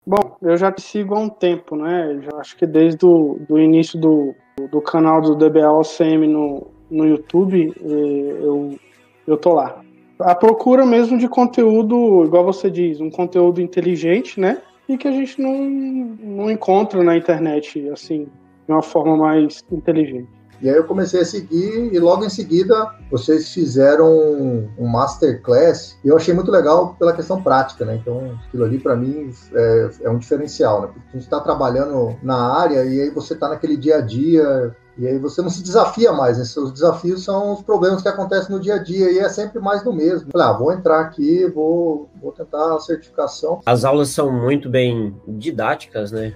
Bom, eu já te sigo há um tempo, né? Já acho que desde do início do canal do DBA-OCM no YouTube, eu tô lá. A procura mesmo de conteúdo, igual você diz, um conteúdo inteligente, né? E que a gente não encontra na internet, assim, de uma forma mais inteligente. E aí eu comecei a seguir e logo em seguida vocês fizeram um masterclass e eu achei muito legal pela questão prática, né? Então aquilo ali para mim é um diferencial, né? Porque a gente está trabalhando na área e aí você está naquele dia a dia e aí você não se desafia mais, né? Seus desafios são os problemas que acontecem no dia a dia e é sempre mais do mesmo. Falei, vou entrar aqui, vou tentar a certificação. As aulas são muito bem didáticas, né?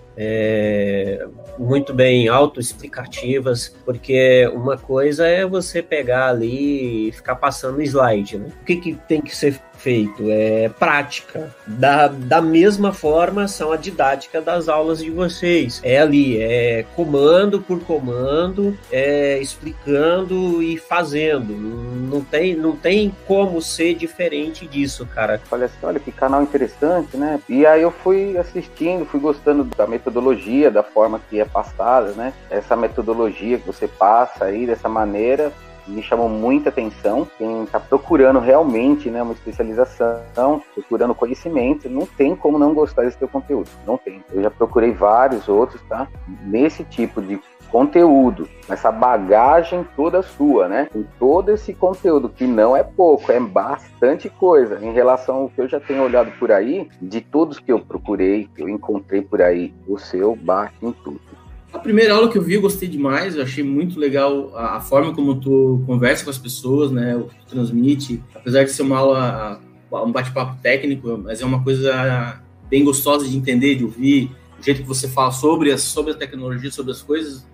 Muito bem autoexplicativas, porque uma coisa é você pegar ali e ficar passando slide, né? O que tem que ser feito? É prática. Da mesma forma, são a didática das aulas de vocês. É ali, é comando por comando, explicando e fazendo. Não tem como ser diferente disso, cara. Falei assim, olha que canal interessante, né? E aí eu fui assistindo, fui gostando da metodologia, da forma que é passada, né? Essa metodologia que você passa aí dessa maneira me chamou muita atenção. Quem está procurando realmente, né, uma especialização, procurando conhecimento, não tem como não gostar desse teu conteúdo. Não tem. Eu já procurei vários outros, tá? Nesse tipo de conteúdo, essa bagagem toda sua, né? Com todo esse conteúdo, que não é pouco, é bastante coisa. Em relação ao que eu já tenho olhado por aí, de todos que eu procurei, que eu encontrei por aí, o seu bate em tudo. A primeira aula que eu vi, eu gostei demais, eu achei muito legal a forma como tu conversa com as pessoas, né, o que tu transmite, apesar de ser uma aula, um bate-papo técnico, mas é uma coisa bem gostosa de entender, de ouvir, o jeito que você fala sobre a tecnologia, sobre as coisas,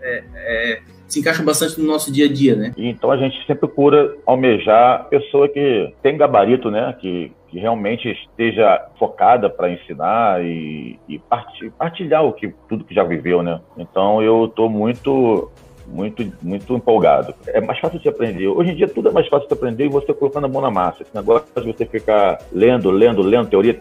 se encaixa bastante no nosso dia a dia, né? Então a gente sempre procura almejar a pessoa que tem gabarito, né, que realmente esteja focada para ensinar e partilhar tudo que já viveu, né? Então eu estou muito empolgado. É mais fácil de aprender. Hoje em dia tudo é mais fácil de aprender e você colocando a mão na massa. Esse negócio de você ficar lendo, teoria,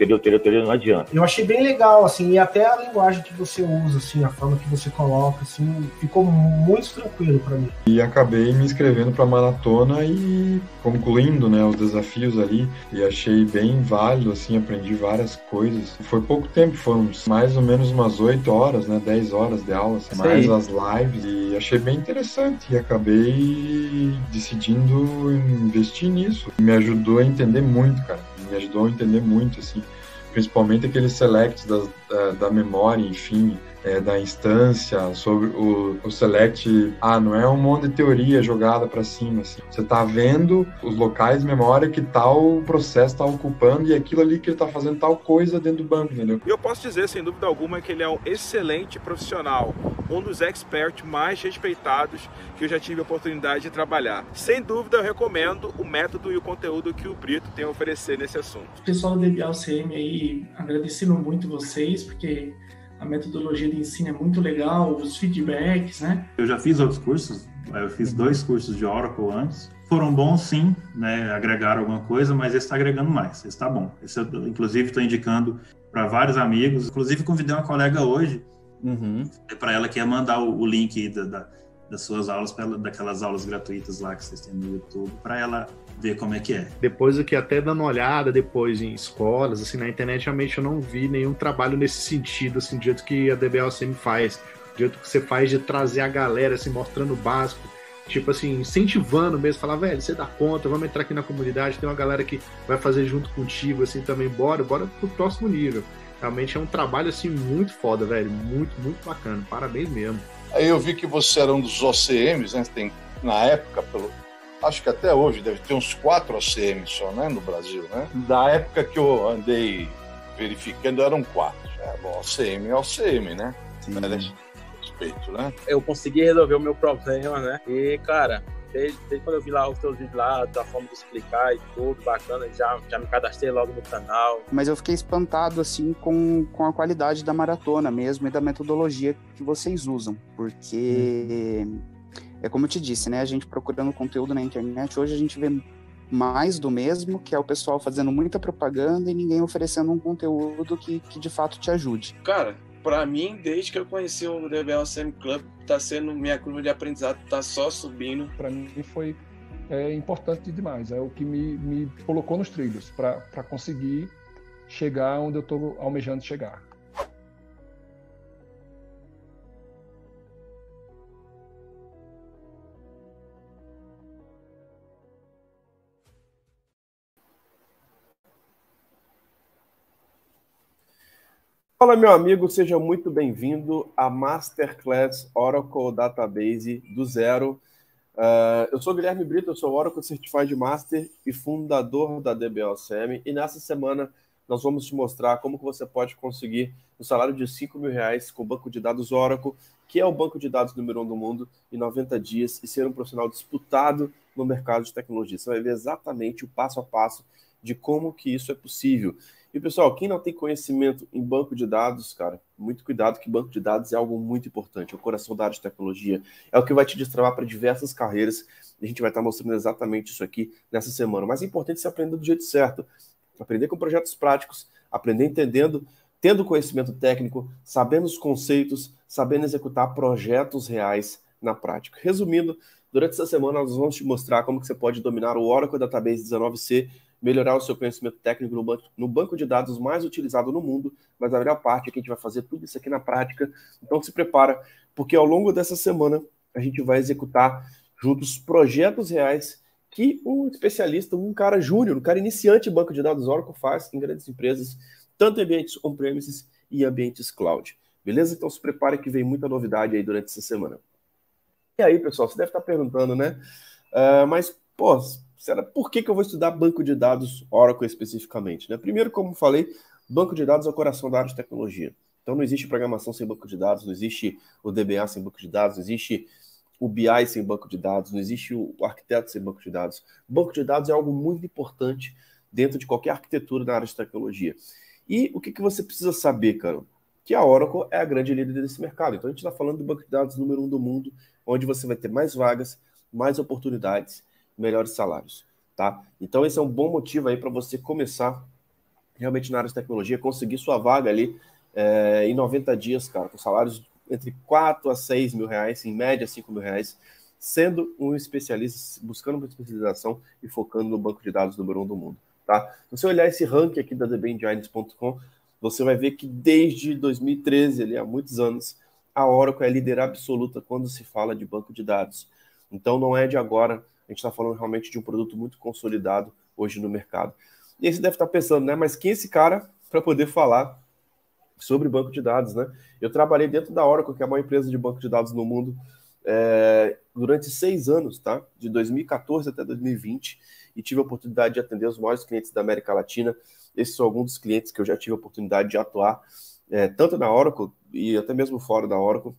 não adianta. Eu achei bem legal, assim, e até a linguagem que você usa, assim, a forma que você coloca, assim, ficou muito tranquilo para mim. E acabei me inscrevendo para a maratona e concluindo, né, os desafios ali, e achei bem válido, assim, aprendi várias coisas. Foi pouco tempo, foram mais ou menos umas 8 horas, né, 10 horas de aula, assim, mais as lives, e achei bem interessante e acabei decidindo investir nisso. Me ajudou a entender muito, cara. Me ajudou a entender muito, assim. Principalmente aqueles selects da memória, enfim, da instância, sobre o select. Não é um monte de teoria jogada para cima, assim. Você tá vendo os locais de memória que tal processo está ocupando e aquilo ali que ele tá fazendo tal coisa dentro do banco, entendeu? E eu posso dizer, sem dúvida alguma, que ele é um excelente profissional, um dos experts mais respeitados que eu já tive a oportunidade de trabalhar. Sem dúvida, eu recomendo o método e o conteúdo que o Brito tem a oferecer nesse assunto. O pessoal do DBA-OCM aí, agradecendo muito vocês, porque a metodologia de ensino é muito legal, os feedbacks, né? Eu já fiz outros cursos, eu fiz 2 cursos de Oracle antes. Foram bons, sim, né? Agregaram alguma coisa, mas esse está agregando mais, esse está bom. Esse eu, inclusive, estou indicando para vários amigos. Inclusive, convidei uma colega hoje, para ela que ia mandar o link das suas aulas, daquelas aulas gratuitas lá que vocês têm no YouTube, para ela ver como é que é. Depois aqui, até dando uma olhada depois em escolas, assim, na internet, realmente eu não vi nenhum trabalho nesse sentido, assim, do jeito que a DBA-OCM faz, do jeito que você faz de trazer a galera, assim, mostrando o básico, tipo assim, incentivando mesmo, falar, velho, você dá conta, vamos entrar aqui na comunidade, tem uma galera que vai fazer junto contigo, assim, também, bora pro próximo nível. Realmente é um trabalho, assim, muito foda, velho, muito, muito bacana, parabéns mesmo. Aí eu vi que você era um dos OCMs, né, tem, na época, acho que até hoje deve ter uns 4 OCMs só, né, no Brasil, né? Da época que eu andei verificando, eram 4. Bom, OCM é OCM, né? Sim. Respeito, né? Eu consegui resolver o meu problema, né? E, cara, desde quando eu vi lá os teus vídeos lá, da forma de explicar e tudo, bacana, já me cadastrei logo no canal. Mas eu fiquei espantado, assim, com a qualidade da maratona mesmo e da metodologia que vocês usam, porque... É como eu te disse, né? A gente procurando conteúdo na internet, hoje a gente vê mais do mesmo, que é o pessoal fazendo muita propaganda e ninguém oferecendo um conteúdo que de fato te ajude? Cara, para mim, desde que eu conheci o DBLCM Club, tá sendo minha curva de aprendizado, tá só subindo. Para mim foi importante demais, é o que me colocou nos trilhos para conseguir chegar onde eu estou almejando chegar. Fala, meu amigo, seja muito bem-vindo à Masterclass Oracle Database do zero. Eu sou Guilherme Brito, eu sou Oracle Certified Master e fundador da DBLCM, e nessa semana nós vamos te mostrar como que você pode conseguir um salário de R$5.000 com o banco de dados Oracle, que é o banco de dados número 1 do mundo, em 90 dias, e ser um profissional disputado no mercado de tecnologia. Você vai ver exatamente o passo a passo de como que isso é possível. E, pessoal, quem não tem conhecimento em banco de dados, cara, muito cuidado, que banco de dados é algo muito importante, é o coração da área de tecnologia, é o que vai te destravar para diversas carreiras, e a gente vai estar mostrando exatamente isso aqui nessa semana. Mas é importante você aprender do jeito certo, aprender com projetos práticos, aprender entendendo, tendo conhecimento técnico, sabendo os conceitos, sabendo executar projetos reais na prática. Resumindo, durante essa semana nós vamos te mostrar como que você pode dominar o Oracle Database 19c, melhorar o seu conhecimento técnico no banco de dados mais utilizado no mundo, mas a melhor parte é que a gente vai fazer tudo isso aqui na prática. Então se prepara, porque ao longo dessa semana a gente vai executar juntos projetos reais que um especialista, um cara júnior, um cara iniciante em banco de dados Oracle faz em grandes empresas, tanto em ambientes on-premises e ambientes cloud. Beleza? Então se prepare que vem muita novidade aí durante essa semana. E aí, pessoal, você deve estar perguntando, né? Mas, pô, por que eu vou estudar banco de dados Oracle especificamente? Né? Primeiro, como falei, banco de dados é o coração da área de tecnologia. Então não existe programação sem banco de dados, não existe o DBA sem banco de dados, não existe o BI sem banco de dados, não existe o arquiteto sem banco de dados. Banco de dados é algo muito importante dentro de qualquer arquitetura na área de tecnologia. E o que você precisa saber, cara? Que a Oracle é a grande líder desse mercado. Então a gente está falando do banco de dados número 1 do mundo, onde você vai ter mais vagas, mais oportunidades, melhores salários, tá? Então esse é um bom motivo aí para você começar realmente na área de tecnologia, conseguir sua vaga ali em 90 dias, cara, com salários entre 4 a 6 mil reais, em média 5 mil reais, sendo um especialista, buscando uma especialização e focando no banco de dados número 1 do mundo, tá? Se você olhar esse ranking aqui da TheBenchGiants.com, você vai ver que desde 2013, ali, há muitos anos, a Oracle é a líder absoluta quando se fala de banco de dados. Então não é de agora. A gente está falando realmente de um produto muito consolidado hoje no mercado. E aí você deve estar pensando, né? Mas quem é esse cara para poder falar sobre banco de dados, né? Eu trabalhei dentro da Oracle, que é a maior empresa de banco de dados no mundo, durante 6 anos, tá? De 2014 até 2020, e tive a oportunidade de atender os maiores clientes da América Latina. Esses são alguns dos clientes que eu já tive a oportunidade de atuar, tanto na Oracle e até mesmo fora da Oracle.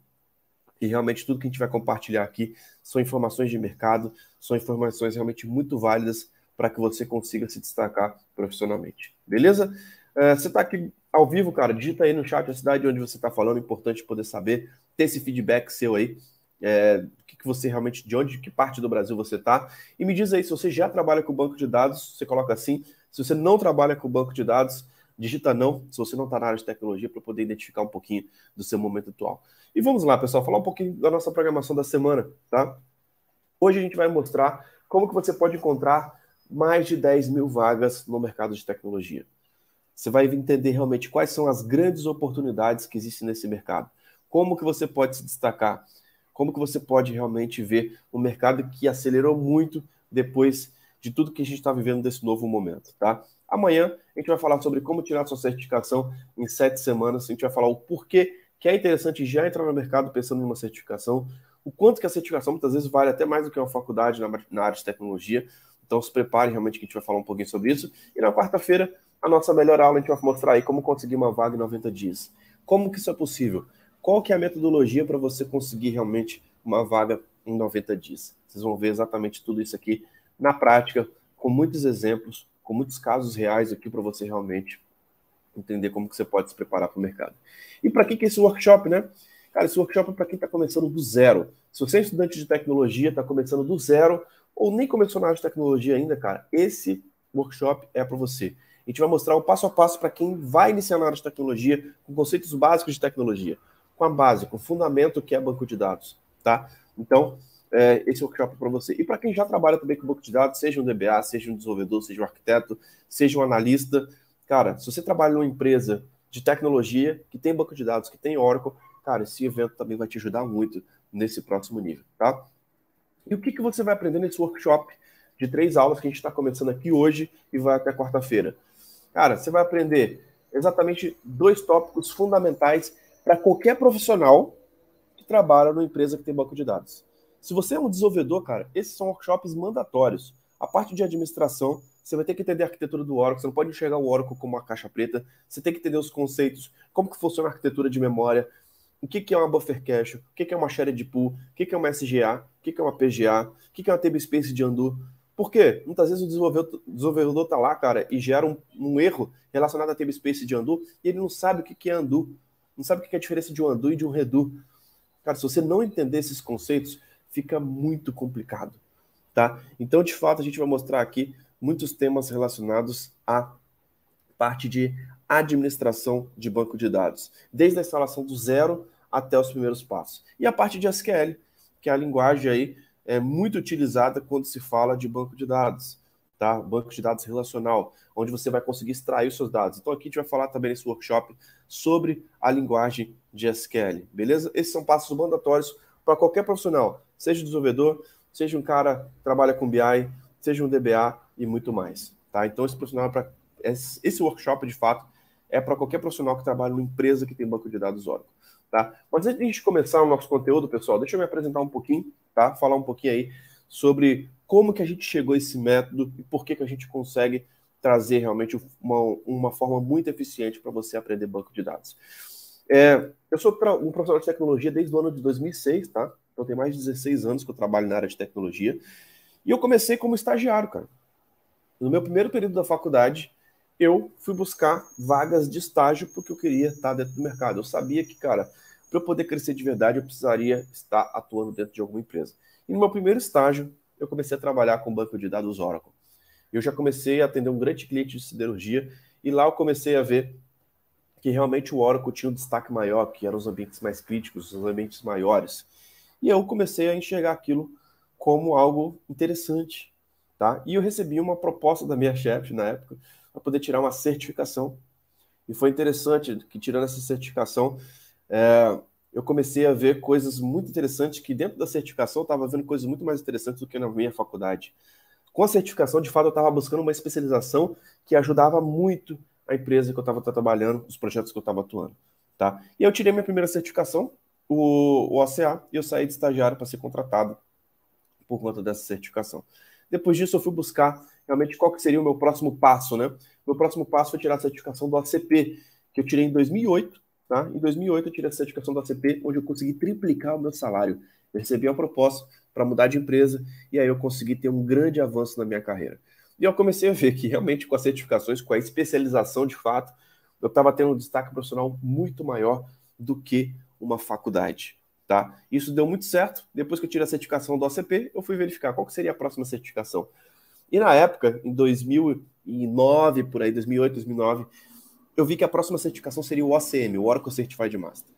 E realmente tudo que a gente vai compartilhar aqui são informações de mercado, são informações realmente muito válidas para que você consiga se destacar profissionalmente. Beleza? Você está aqui ao vivo, cara, digita aí no chat a cidade onde você está falando, é importante poder saber, ter esse feedback seu aí, que você realmente, de que parte do Brasil você está, e me diz aí se você já trabalha com banco de dados, você coloca assim, se você não trabalha com banco de dados, digita não, se você não está na área de tecnologia, para poder identificar um pouquinho do seu momento atual. E vamos lá, pessoal, falar um pouquinho da nossa programação da semana, tá? Hoje a gente vai mostrar como que você pode encontrar mais de 10 mil vagas no mercado de tecnologia. Você vai entender realmente quais são as grandes oportunidades que existem nesse mercado, como que você pode se destacar, como que você pode realmente ver um mercado que acelerou muito depois de tudo que a gente está vivendo nesse novo momento, tá? Amanhã a gente vai falar sobre como tirar sua certificação em 7 semanas, a gente vai falar o porquê que é interessante já entrar no mercado pensando em uma certificação, o quanto que a certificação muitas vezes vale até mais do que uma faculdade na área de tecnologia. Então se prepare realmente que a gente vai falar um pouquinho sobre isso. E na quarta-feira, a nossa melhor aula, a gente vai mostrar aí como conseguir uma vaga em 90 dias. Como que isso é possível? Qual que é a metodologia para você conseguir realmente uma vaga em 90 dias? Vocês vão ver exatamente tudo isso aqui na prática, com muitos exemplos, com muitos casos reais aqui para você realmente entender como que você pode se preparar para o mercado. E para que é esse workshop, né? Cara, esse workshop é para quem está começando do zero. Se você é estudante de tecnologia, está começando do zero, ou nem começou na área de tecnologia ainda, cara, esse workshop é para você. A gente vai mostrar o passo a passo para quem vai iniciar na área de tecnologia, com conceitos básicos de tecnologia, com a base, com o fundamento que é banco de dados, tá? Então, esse workshop é para você. E para quem já trabalha também com banco de dados, seja um DBA, seja um desenvolvedor, seja um arquiteto, seja um analista, cara, se você trabalha numa empresa de tecnologia que tem banco de dados, que tem Oracle, cara, esse evento também vai te ajudar muito nesse próximo nível, tá? E o que você vai aprender nesse workshop de 3 aulas que a gente está começando aqui hoje e vai até quarta-feira? Cara, você vai aprender exatamente 2 tópicos fundamentais para qualquer profissional que trabalha numa empresa que tem banco de dados. Se você é um desenvolvedor, cara, esses são workshops mandatórios. A parte de administração, você vai ter que entender a arquitetura do Oracle, você não pode enxergar o Oracle como uma caixa preta, você tem que entender os conceitos, como que funciona a arquitetura de memória, o que é uma buffer cache, o que é uma shared pool, o que é uma SGA, o que é uma PGA, o que é uma table space de undo. Por quê? Muitas vezes o desenvolvedor está lá, cara, e gera um erro relacionado à table space de undo, e ele não sabe o que é undo, não sabe o que é a diferença de um undo e de um redo. Cara, se você não entender esses conceitos, fica muito complicado, tá? Então, de fato, a gente vai mostrar aqui muitos temas relacionados à parte de administração de banco de dados, desde a instalação do zero até os primeiros passos. E a parte de SQL, que é a linguagem aí muito utilizada quando se fala de banco de dados, tá? Banco de dados relacional, onde você vai conseguir extrair os seus dados. Então aqui a gente vai falar também nesse workshop sobre a linguagem de SQL, beleza? Esses são passos mandatórios para qualquer profissional, seja desenvolvedor, seja um cara que trabalha com BI, seja um DBA e muito mais, tá? Então esse workshop, de fato, é para qualquer profissional que trabalha numa empresa que tem banco de dados Oracle, tá? Mas antes de a gente começar o nosso conteúdo, pessoal, deixa eu me apresentar um pouquinho, tá? Falar um pouquinho aí sobre como que a gente chegou a esse método e por que a gente consegue trazer realmente uma forma muito eficiente para você aprender banco de dados. Eu sou um profissional de tecnologia desde o ano de 2006, tá? Então tem mais de 16 anos que eu trabalho na área de tecnologia. E eu comecei como estagiário, cara. No meu primeiro período da faculdade, eu fui buscar vagas de estágio porque eu queria estar dentro do mercado. Eu sabia que, cara, para eu poder crescer de verdade, eu precisaria estar atuando dentro de alguma empresa. E no meu primeiro estágio, eu comecei a trabalhar com banco de dados Oracle. Eu já comecei a atender um grande cliente de siderurgia e lá eu comecei a ver que realmente o Oracle tinha um destaque maior, que eram os ambientes mais críticos, os ambientes maiores. E eu comecei a enxergar aquilo como algo interessante, tá? E eu recebi uma proposta da minha chefe na época para poder tirar uma certificação. E foi interessante que, tirando essa certificação, eu comecei a ver coisas muito interessantes, que dentro da certificação eu estava vendo coisas muito mais interessantes do que na minha faculdade. Com a certificação, de fato, eu estava buscando uma especialização que ajudava muito a empresa que eu estava trabalhando, os projetos que eu estava atuando, tá? E eu tirei minha primeira certificação, o OCA, e eu saí de estagiário para ser contratado por conta dessa certificação. Depois disso, eu fui buscar realmente qual que seria o meu próximo passo, né? Meu próximo passo foi tirar a certificação do ACP, que eu tirei em 2008, tá? Em 2008 eu tirei a certificação do ACP, onde eu consegui triplicar o meu salário. Eu recebi uma proposta para mudar de empresa e aí eu consegui ter um grande avanço na minha carreira. E eu comecei a ver que realmente com as certificações, com a especialização de fato, eu estava tendo um destaque profissional muito maior do que uma faculdade, tá? Isso deu muito certo. Depois que eu tirei a certificação do ACP, eu fui verificar qual que seria a próxima certificação. E na época, em 2009, por aí, 2008, 2009, eu vi que a próxima certificação seria o OCM, o Oracle Certified Master.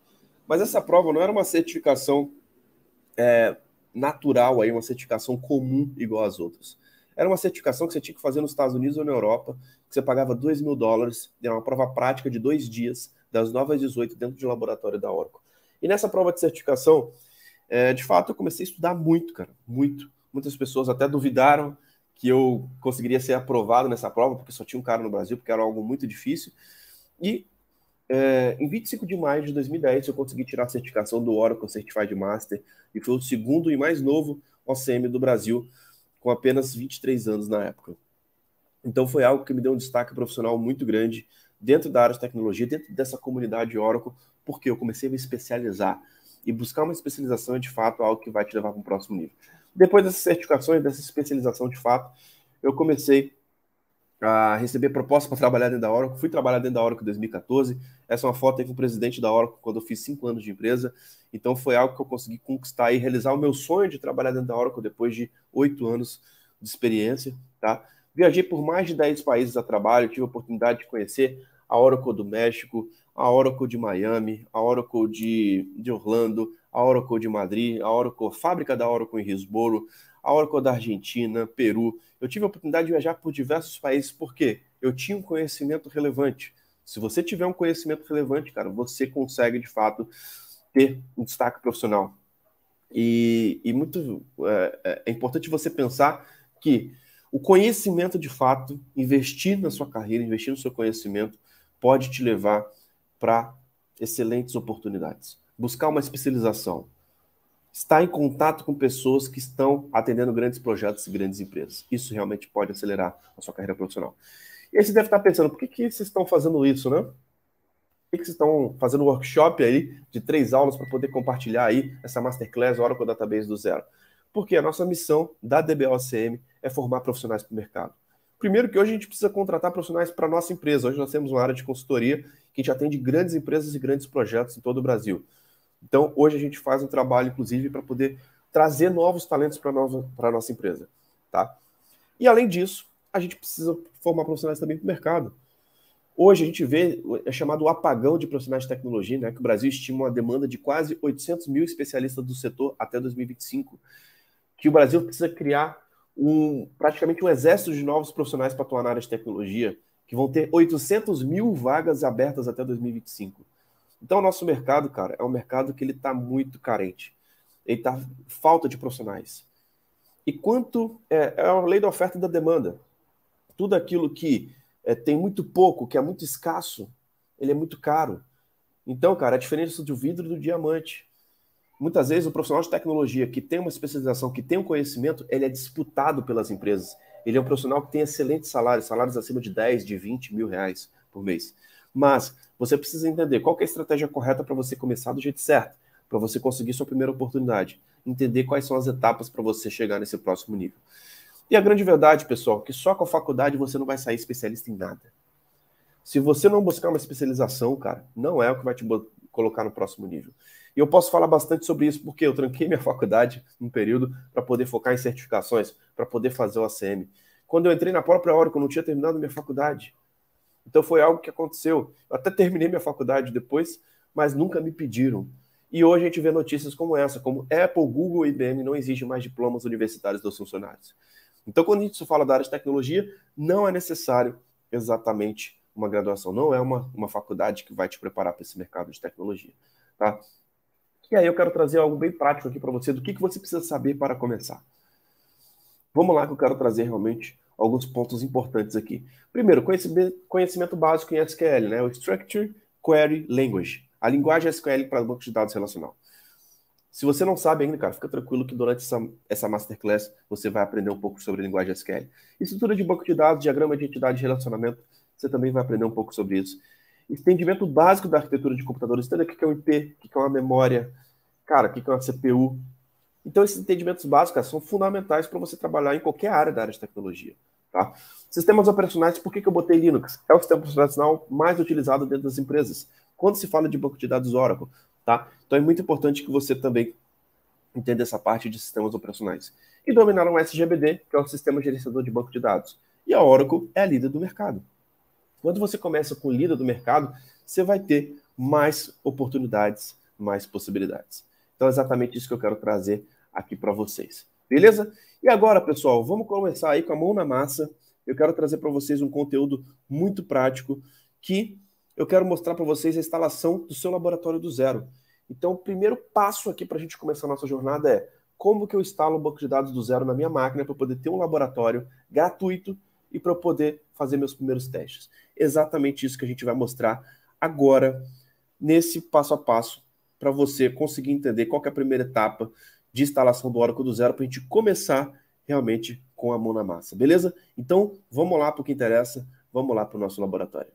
Mas essa prova não era uma certificação natural, aí, uma certificação comum igual às outras. Era uma certificação que você tinha que fazer nos Estados Unidos ou na Europa, que você pagava $2.000, era uma prova prática de 2 dias, das 9 às 18, dentro de um laboratório da Oracle. E nessa prova de certificação, de fato, eu comecei a estudar muito, cara, muito. Muitas pessoas até duvidaram que eu conseguiria ser aprovado nessa prova, porque só tinha um cara no Brasil, porque era algo muito difícil. E em 25 de maio de 2010, eu consegui tirar a certificação do Oracle Certified Master, e foi o segundo e mais novo OCM do Brasil, com apenas 23 anos na época. Então foi algo que me deu um destaque profissional muito grande dentro da área de tecnologia, dentro dessa comunidade Oracle, porque eu comecei a me especializar. E buscar uma especialização é, de fato, algo que vai te levar para um próximo nível. Depois dessas certificações, dessa especialização, de fato, eu comecei a receber propostas para trabalhar dentro da Oracle. Fui trabalhar dentro da Oracle em 2014. Essa é uma foto aí com o presidente da Oracle quando eu fiz 5 anos de empresa. Então foi algo que eu consegui conquistar e realizar o meu sonho de trabalhar dentro da Oracle depois de 8 anos de experiência, tá? Viajei por mais de 10 países a trabalho, tive a oportunidade de conhecer a Oracle do México, a Oracle de Miami, a Oracle de Orlando, a Oracle de Madrid, a Oracle, a fábrica da Oracle em Hillsboro, a Oracle da Argentina, Peru. Eu tive a oportunidade de viajar por diversos países porque eu tinha um conhecimento relevante. Se você tiver um conhecimento relevante, cara, você consegue, de fato, ter um destaque profissional. E muito é importante você pensar que o conhecimento, de fato, investir na sua carreira, investir no seu conhecimento, pode te levar para excelentes oportunidades. Buscar uma especialização. Estar em contato com pessoas que estão atendendo grandes projetos e grandes empresas. Isso realmente pode acelerar a sua carreira profissional. E aí você deve estar pensando, por que vocês estão fazendo isso, né? Por que vocês estão fazendo um workshop aí de 3 aulas para poder compartilhar aí essa Masterclass Oracle Database do zero? Porque a nossa missão da DBOCM é formar profissionais para o mercado. Primeiro que hoje a gente precisa contratar profissionais para a nossa empresa. Hoje nós temos uma área de consultoria que a gente atende grandes empresas e grandes projetos em todo o Brasil. Então, hoje a gente faz um trabalho, inclusive, para poder trazer novos talentos para a nossa empresa. Tá? E, além disso, a gente precisa formar profissionais também para o mercado. Hoje a gente vê, é chamado o apagão de profissionais de tecnologia, né, que o Brasil estima uma demanda de quase 800 mil especialistas do setor até 2025, que o Brasil precisa criar praticamente um exército de novos profissionais para atuar na área de tecnologia, que vão ter 800 mil vagas abertas até 2025. Então, o nosso mercado, cara, é um mercado que ele está muito carente. Ele está falta de profissionais. E quanto é a lei da oferta e da demanda. Tudo aquilo que tem muito pouco, que é muito escasso, ele é muito caro. Então, cara, a diferença do vidro e do diamante. Muitas vezes o profissional de tecnologia que tem uma especialização, que tem um conhecimento, ele é disputado pelas empresas. Ele é um profissional que tem excelentes salários acima de 10, de 20 mil reais por mês. Mas você precisa entender qual que é a estratégia correta para você começar do jeito certo, para você conseguir sua primeira oportunidade, entender quais são as etapas para você chegar nesse próximo nível. E a grande verdade, pessoal, que só com a faculdade você não vai sair especialista em nada. Se você não buscar uma especialização, cara, não é o que vai te colocar no próximo nível. E eu posso falar bastante sobre isso porque eu tranquei minha faculdade um período para poder focar em certificações, para poder fazer o ACM. Quando eu entrei na própria Oracle, eu não tinha terminado minha faculdade. Então foi algo que aconteceu. Eu até terminei minha faculdade depois, mas nunca me pediram. E hoje a gente vê notícias como essa, como Apple, Google e IBM não exigem mais diplomas universitários dos funcionários. Então, quando a gente fala da área de tecnologia, não é necessário exatamente uma graduação, não é uma faculdade que vai te preparar para esse mercado de tecnologia. Tá? E aí eu quero trazer algo bem prático aqui para você, do que você precisa saber para começar. Vamos lá que eu quero trazer realmente alguns pontos importantes aqui. Primeiro, conhecimento básico em SQL, né? O Structure Query Language, a linguagem SQL para banco de dados relacional. Se você não sabe ainda, cara, fica tranquilo que durante essa Masterclass você vai aprender um pouco sobre a linguagem SQL. Estrutura de banco de dados, diagrama de entidade de relacionamento, você também vai aprender um pouco sobre isso. Entendimento básico da arquitetura de computadores, entender o que é um IP, o que é uma memória, cara, o que é uma CPU. Então, esses entendimentos básicos, cara, são fundamentais para você trabalhar em qualquer área da área de tecnologia. Tá? Sistemas operacionais, por que eu botei Linux? É o sistema operacional mais utilizado dentro das empresas. Quando se fala de banco de dados Oracle, tá? Então é muito importante que você também entenda essa parte de sistemas operacionais. E dominar um SGBD, que é o sistema gerenciador de banco de dados. E a Oracle é a líder do mercado. Quando você começa com o líder do mercado, você vai ter mais oportunidades, mais possibilidades. Então é exatamente isso que eu quero trazer aqui para vocês. Beleza? E agora, pessoal, vamos começar aí com a mão na massa. Eu quero trazer para vocês um conteúdo muito prático que eu quero mostrar para vocês a instalação do seu laboratório do zero. Então, o primeiro passo aqui para a gente começar a nossa jornada é como que eu instalo um banco de dados do zero na minha máquina para poder ter um laboratório gratuito e para eu poder fazer meus primeiros testes. Exatamente isso que a gente vai mostrar agora, nesse passo a passo, para você conseguir entender qual que é a primeira etapa de instalação do Oracle do zero para a gente começar realmente com a mão na massa, beleza? Então, vamos lá para o que interessa, vamos lá para o nosso laboratório.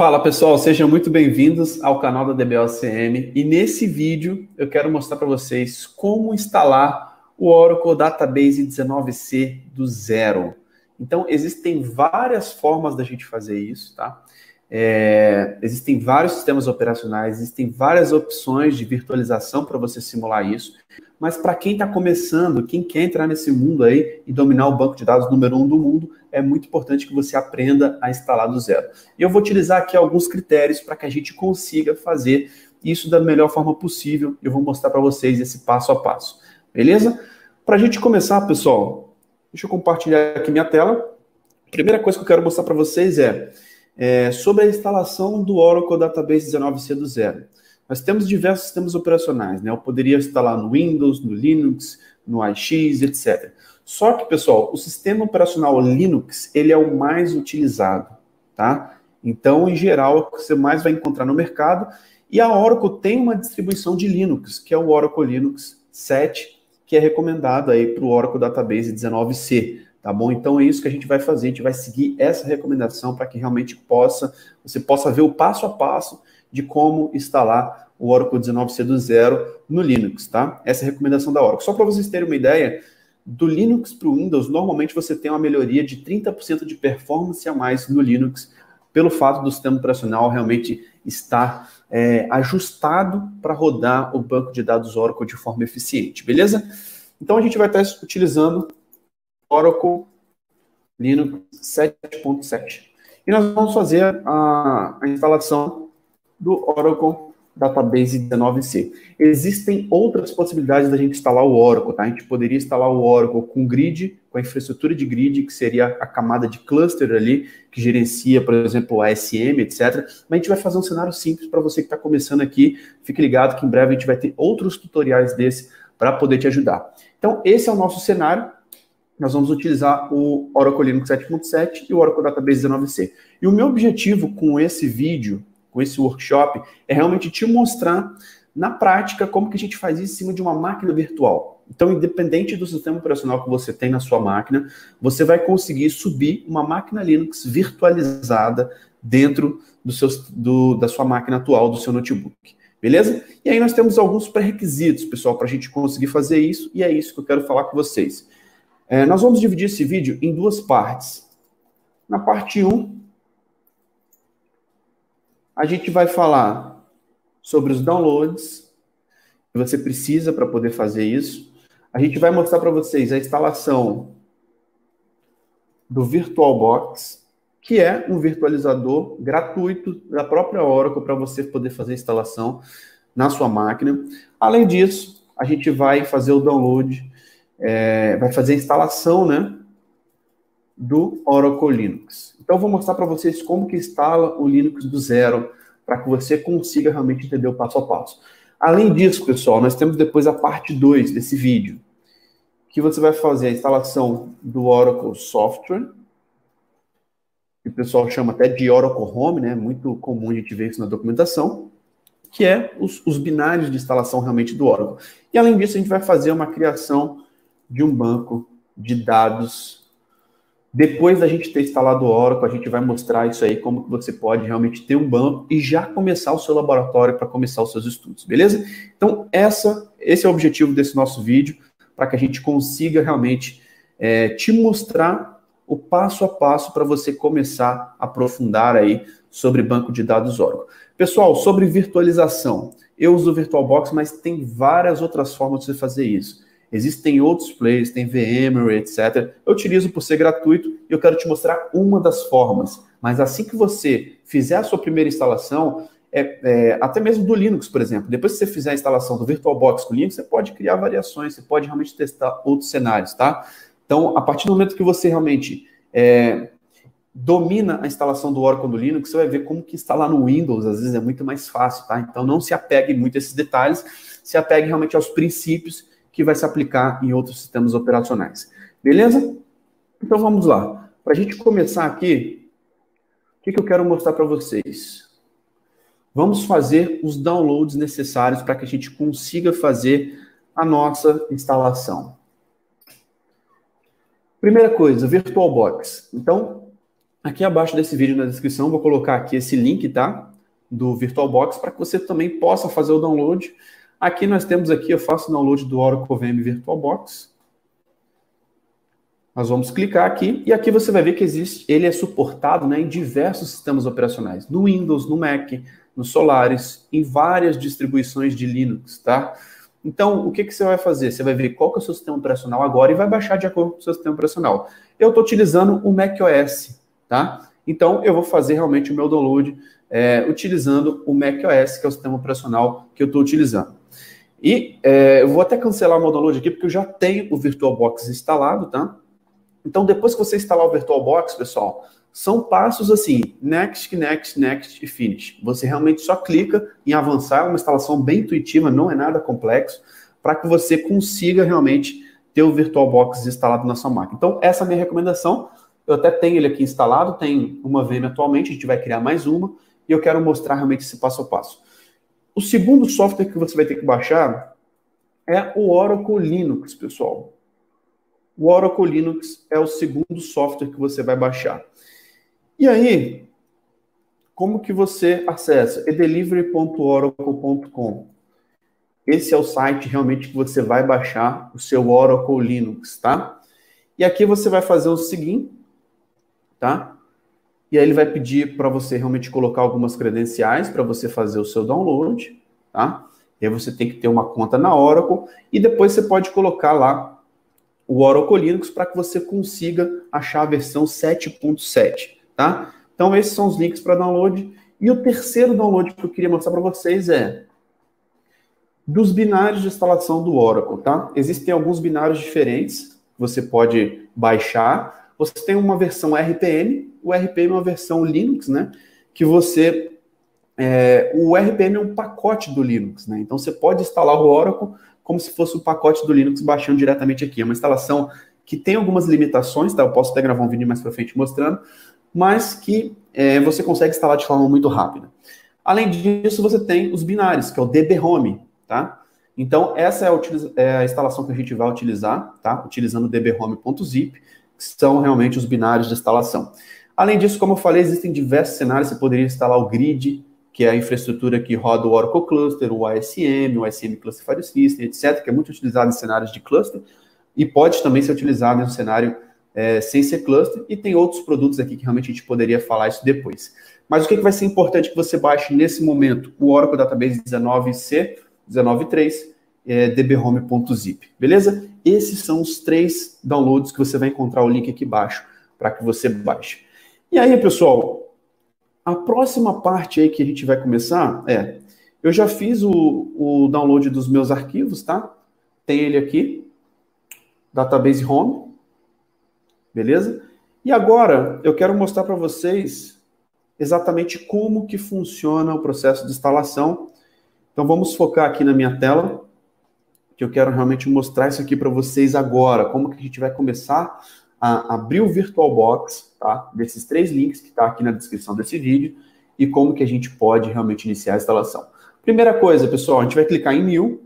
Fala pessoal, sejam muito bem-vindos ao canal da DBOCM e nesse vídeo eu quero mostrar para vocês como instalar o Oracle Database 19c do zero. Então existem várias formas da gente fazer isso, tá? Existem vários sistemas operacionais, existem várias opções de virtualização para você simular isso, mas para quem está começando, quem quer entrar nesse mundo aí e dominar o banco de dados número 1 do mundo, é muito importante que você aprenda a instalar do zero. E eu vou utilizar aqui alguns critérios para que a gente consiga fazer isso da melhor forma possível. Eu vou mostrar para vocês esse passo a passo, beleza? Para a gente começar, pessoal, deixa eu compartilhar aqui minha tela. A primeira coisa que eu quero mostrar para vocês é sobre a instalação do Oracle Database 19c do zero. Nós temos diversos sistemas operacionais, né? Eu poderia instalar no Windows, no Linux, no AIX, etc. Só que, pessoal, o sistema operacional Linux, ele é o mais utilizado, tá? Então, em geral, é o que você mais vai encontrar no mercado. E a Oracle tem uma distribuição de Linux, que é o Oracle Linux 7, que é recomendado aí para o Oracle Database 19c, tá bom? Então, é isso que a gente vai fazer, a gente vai seguir essa recomendação para que realmente você possa ver o passo a passo de como instalar o Oracle 19c do zero no Linux, tá? Essa é a recomendação da Oracle. Só para vocês terem uma ideia, do Linux para o Windows, normalmente você tem uma melhoria de 30% de performance a mais no Linux, pelo fato do sistema operacional realmente estar ajustado para rodar o banco de dados Oracle de forma eficiente, beleza? Então a gente vai estar utilizando Oracle Linux 7.7. E nós vamos fazer a instalação do Oracle Database 19c. Existem outras possibilidades da gente instalar o Oracle, tá? A gente poderia instalar o Oracle com grid, com a infraestrutura de grid, que seria a camada de cluster ali, que gerencia, por exemplo, o ASM, etc. Mas a gente vai fazer um cenário simples para você que está começando aqui. Fique ligado que em breve a gente vai ter outros tutoriais desse para poder te ajudar. Então, esse é o nosso cenário. Nós vamos utilizar o Oracle Linux 7.7 e o Oracle Database 19c. E o meu objetivo com esse vídeo, com esse workshop, é realmente te mostrar na prática como que a gente faz isso em cima de uma máquina virtual. Então, independente do sistema operacional que você tem na sua máquina, você vai conseguir subir uma máquina Linux virtualizada dentro da sua máquina atual, do seu notebook. Beleza? E aí nós temos alguns pré-requisitos, pessoal, para a gente conseguir fazer isso, e é isso que eu quero falar com vocês. Nós vamos dividir esse vídeo em duas partes. Na parte 1, a gente vai falar sobre os downloads que você precisa para poder fazer isso. A gente vai mostrar para vocês a instalação do VirtualBox, que é um virtualizador gratuito da própria Oracle para você poder fazer a instalação na sua máquina. Além disso, a gente vai fazer o download, vai fazer a instalação, né, do Oracle Linux. Então, eu vou mostrar para vocês como que instala o Linux do zero, para que você consiga realmente entender o passo a passo. Além disso, pessoal, nós temos depois a parte 2 desse vídeo, que você vai fazer a instalação do Oracle Software, que o pessoal chama até de Oracle Home, né? Muito comum a gente ver isso na documentação, que é os binários de instalação realmente do Oracle. E além disso, a gente vai fazer uma criação de um banco de dados. Depois da gente ter instalado o Oracle, a gente vai mostrar isso aí, como que você pode realmente ter um banco e já começar o seu laboratório para começar os seus estudos, beleza? Então, esse é o objetivo desse nosso vídeo, para que a gente consiga realmente te mostrar o passo a passo para você começar a aprofundar aí sobre banco de dados Oracle. Pessoal, sobre virtualização, eu uso o VirtualBox, mas tem várias outras formas de você fazer isso. Existem outros players, tem VMware, etc. Eu utilizo por ser gratuito e eu quero te mostrar uma das formas. Mas assim que você fizer a sua primeira instalação, até mesmo do Linux, por exemplo, depois que você fizer a instalação do VirtualBox com Linux, você pode criar variações, você pode realmente testar outros cenários, tá? Então, a partir do momento que você realmente domina a instalação do Oracle no Linux, você vai ver como que instalar no Windows, às vezes é muito mais fácil, tá? Então, não se apegue muito a esses detalhes, se apegue realmente aos princípios que vai se aplicar em outros sistemas operacionais. Beleza? Então vamos lá. Para a gente começar aqui, o que eu quero mostrar para vocês? Vamos fazer os downloads necessários para que a gente consiga fazer a nossa instalação. Primeira coisa, VirtualBox. Então, Aqui abaixo desse vídeo na descrição, vou colocar aqui esse link, tá? Do VirtualBox, para que você também possa fazer o download. Aqui nós temos aqui, eu faço o download do Oracle VM VirtualBox. Nós vamos clicar aqui, e aqui você vai ver que ele é suportado, né, em diversos sistemas operacionais. No Windows, no Mac, no Solaris, em várias distribuições de Linux, tá? Então, o que você vai fazer? Você vai ver qual que é o seu sistema operacional agora e vai baixar de acordo com o seu sistema operacional. Eu estou utilizando o macOS, tá? Então, eu vou fazer realmente o meu download utilizando o macOS, que é o sistema operacional que eu estou utilizando. E eu vou até cancelar o meu download aqui, porque eu já tenho o VirtualBox instalado, tá? Então, depois que você instalar o VirtualBox, pessoal, são passos assim, next, next, next e finish. Você realmente só clica em avançar, é uma instalação bem intuitiva, não é nada complexo, para que você consiga realmente ter o VirtualBox instalado na sua máquina. Então, essa é a minha recomendação. Eu até tenho ele aqui instalado, tem uma VM atualmente, a gente vai criar mais uma, e eu quero mostrar realmente esse passo a passo. O segundo software que você vai ter que baixar é o Oracle Linux, pessoal. O Oracle Linux é o segundo software que você vai baixar. E aí, como que você acessa? edelivery.oracle.com. Esse é o site realmente que você vai baixar o seu Oracle Linux, tá? E aqui você vai fazer o seguinte, tá? E aí ele vai pedir para você realmente colocar algumas credenciais para você fazer o seu download, tá? E aí você tem que ter uma conta na Oracle e depois você pode colocar lá o Oracle Linux para que você consiga achar a versão 7.7, tá? Então esses são os links para download. E o terceiro download que eu queria mostrar para vocês é dos binários de instalação do Oracle, tá? Existem alguns binários diferentes que você pode baixar. Você tem uma versão RPM, o RPM é uma versão Linux, né? Que você... o RPM é um pacote do Linux, né? Então você pode instalar o Oracle como se fosse um pacote do Linux baixando diretamente aqui. É uma instalação que tem algumas limitações, tá? Eu posso até gravar um vídeo mais para frente mostrando, mas que você consegue instalar de forma muito rápida. Além disso, você tem os binários, que é o dbhome, tá? Então, essa é a instalação que a gente vai utilizar, tá? Utilizando o dbhome.zip, que são realmente os binários de instalação. Além disso, como eu falei, existem diversos cenários. Você poderia instalar o Grid, que é a infraestrutura que roda o Oracle Cluster, o ISM Classified System, etc., que é muito utilizado em cenários de cluster, e pode também ser utilizado em um cenário sem ser cluster, e tem outros produtos aqui que realmente a gente poderia falar isso depois. Mas o que vai ser importante que você baixe nesse momento? O Oracle Database 19c, 19.3, dbhome.zip, beleza? Esses são os 3 downloads que você vai encontrar o link aqui embaixo para que você baixe. E aí, pessoal, a próxima parte aí que a gente vai começar eu já fiz o download dos meus arquivos, tá? Tem ele aqui, Database Home, beleza? E agora eu quero mostrar para vocês exatamente como que funciona o processo de instalação. Então vamos focar aqui na minha tela, que eu quero realmente mostrar isso aqui para vocês agora, como que a gente vai começar a abrir o VirtualBox, tá? Desses 3 links que está aqui na descrição desse vídeo, e como que a gente pode realmente iniciar a instalação. Primeira coisa, pessoal, a gente vai clicar em New.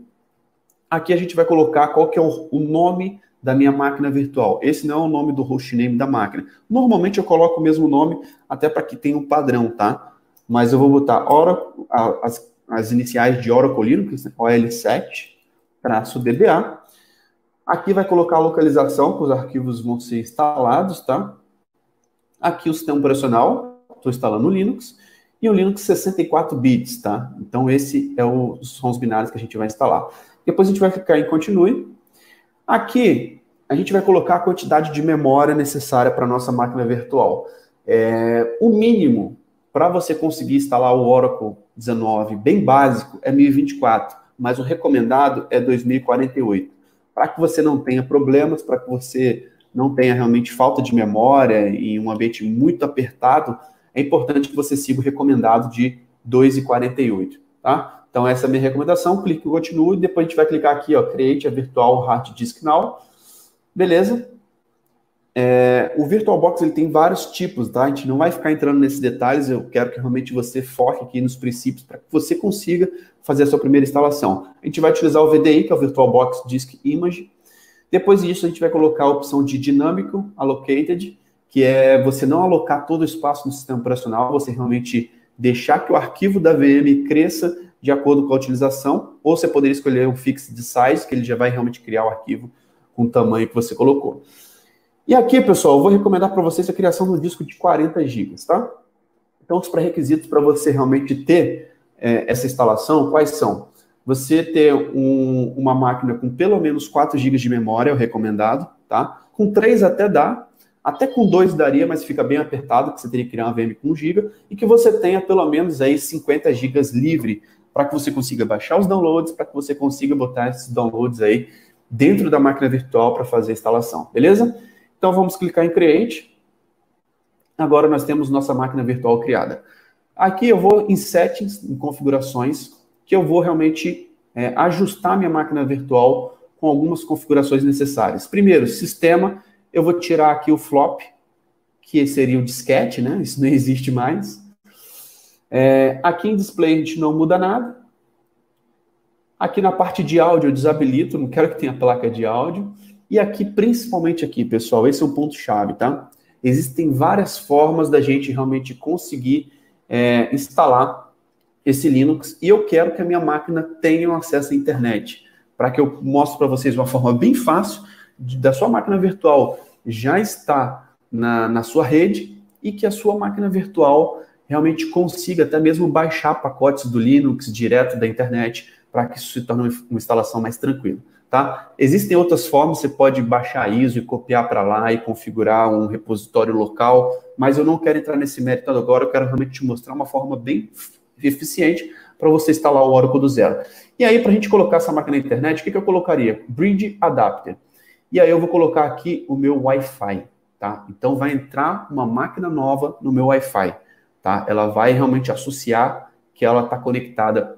Aqui a gente vai colocar qual que é o nome da minha máquina virtual. Esse não é o nome do hostname da máquina. Normalmente eu coloco o mesmo nome, até para que tenha um padrão, tá? Mas eu vou botar Oracle, as iniciais de Oracle Linux, né? OL7-DBA. Aqui vai colocar a localização, que os arquivos vão ser instalados, tá? Aqui o sistema operacional, estou instalando o Linux, e o Linux 64 bits, tá? Então esse são os binários que a gente vai instalar. Depois a gente vai clicar em Continue. Aqui a gente vai colocar a quantidade de memória necessária para a nossa máquina virtual. O mínimo para você conseguir instalar o Oracle 19 bem básico é 1024, mas o recomendado é 2048. Para que você não tenha problemas, para que você não tenha realmente falta de memória e um ambiente muito apertado, é importante que você siga o recomendado de 2,48, tá? Então essa é a minha recomendação, clique em Continue, depois a gente vai clicar aqui, ó, Create a Virtual Hard Disk Now, beleza? O VirtualBox ele tem vários tipos, tá? A gente não vai ficar entrando nesses detalhes, eu quero que realmente você foque aqui nos princípios para que você consiga fazer a sua primeira instalação. A gente vai utilizar o VDI, que é o VirtualBox Disk Image. Depois disso, a gente vai colocar a opção de Dynamical Allocated, que é você não alocar todo o espaço no sistema operacional, você realmente deixar que o arquivo da VM cresça de acordo com a utilização, ou você poderia escolher um fixed size, que ele já vai realmente criar o arquivo com o tamanho que você colocou. E aqui, pessoal, eu vou recomendar para vocês a criação de um disco de 40 GB, tá? Então, os pré-requisitos para você realmente ter essa instalação, quais são? Você ter uma máquina com pelo menos 4 GB de memória, é o recomendado, tá? Com 3 até dá, até com 2 daria, mas fica bem apertado, que você teria que criar uma VM com 1 GB, e que você tenha pelo menos aí 50 GB livre, para que você consiga baixar os downloads, para que você consiga botar esses downloads aí dentro da máquina virtual para fazer a instalação, beleza? Então vamos clicar em Create. Agora nós temos nossa máquina virtual criada. Aqui eu vou em Settings, em Configurações, que eu vou realmente ajustar minha máquina virtual com algumas configurações necessárias. Primeiro, Sistema, eu vou tirar aqui o flop, que seria o disquete, né? Isso não existe mais. Aqui em Display a gente não muda nada. Aqui na parte de áudio eu desabilito, não quero que tenha placa de áudio. E aqui, principalmente aqui, pessoal, esse é um ponto-chave, tá? Existem várias formas da gente realmente conseguir instalar esse Linux, e eu quero que a minha máquina tenha um acesso à internet, para que eu mostre para vocês uma forma bem fácil da sua máquina virtual já estar na sua rede, e que a sua máquina virtual realmente consiga até mesmo baixar pacotes do Linux direto da internet, para que isso se torne uma instalação mais tranquila. Tá? Existem outras formas, você pode baixar a ISO e copiar para lá e configurar um repositório local, mas eu não quero entrar nesse mérito agora, eu quero realmente te mostrar uma forma bem eficiente para você instalar o Oracle do zero. E aí, para a gente colocar essa máquina na internet, o que eu colocaria? Bridge Adapter. E aí eu vou colocar aqui o meu Wi-Fi, tá? Então vai entrar uma máquina nova no meu Wi-Fi, tá? Ela vai realmente associar que ela está conectada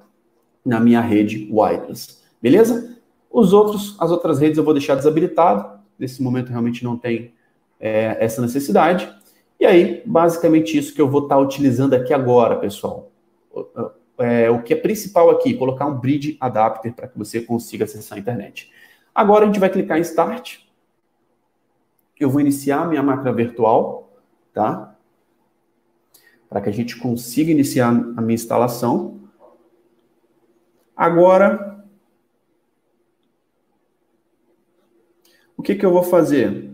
na minha rede wireless, beleza? As outras redes eu vou deixar desabilitado. Nesse momento realmente não tem essa necessidade. E aí, basicamente isso que eu vou estar utilizando aqui agora, pessoal. O que é principal aqui, colocar um Bridge Adapter para que você consiga acessar a internet. Agora a gente vai clicar em Start. Eu vou iniciar a minha máquina virtual, tá? Para que a gente consiga iniciar a minha instalação. Agora, o que eu vou fazer?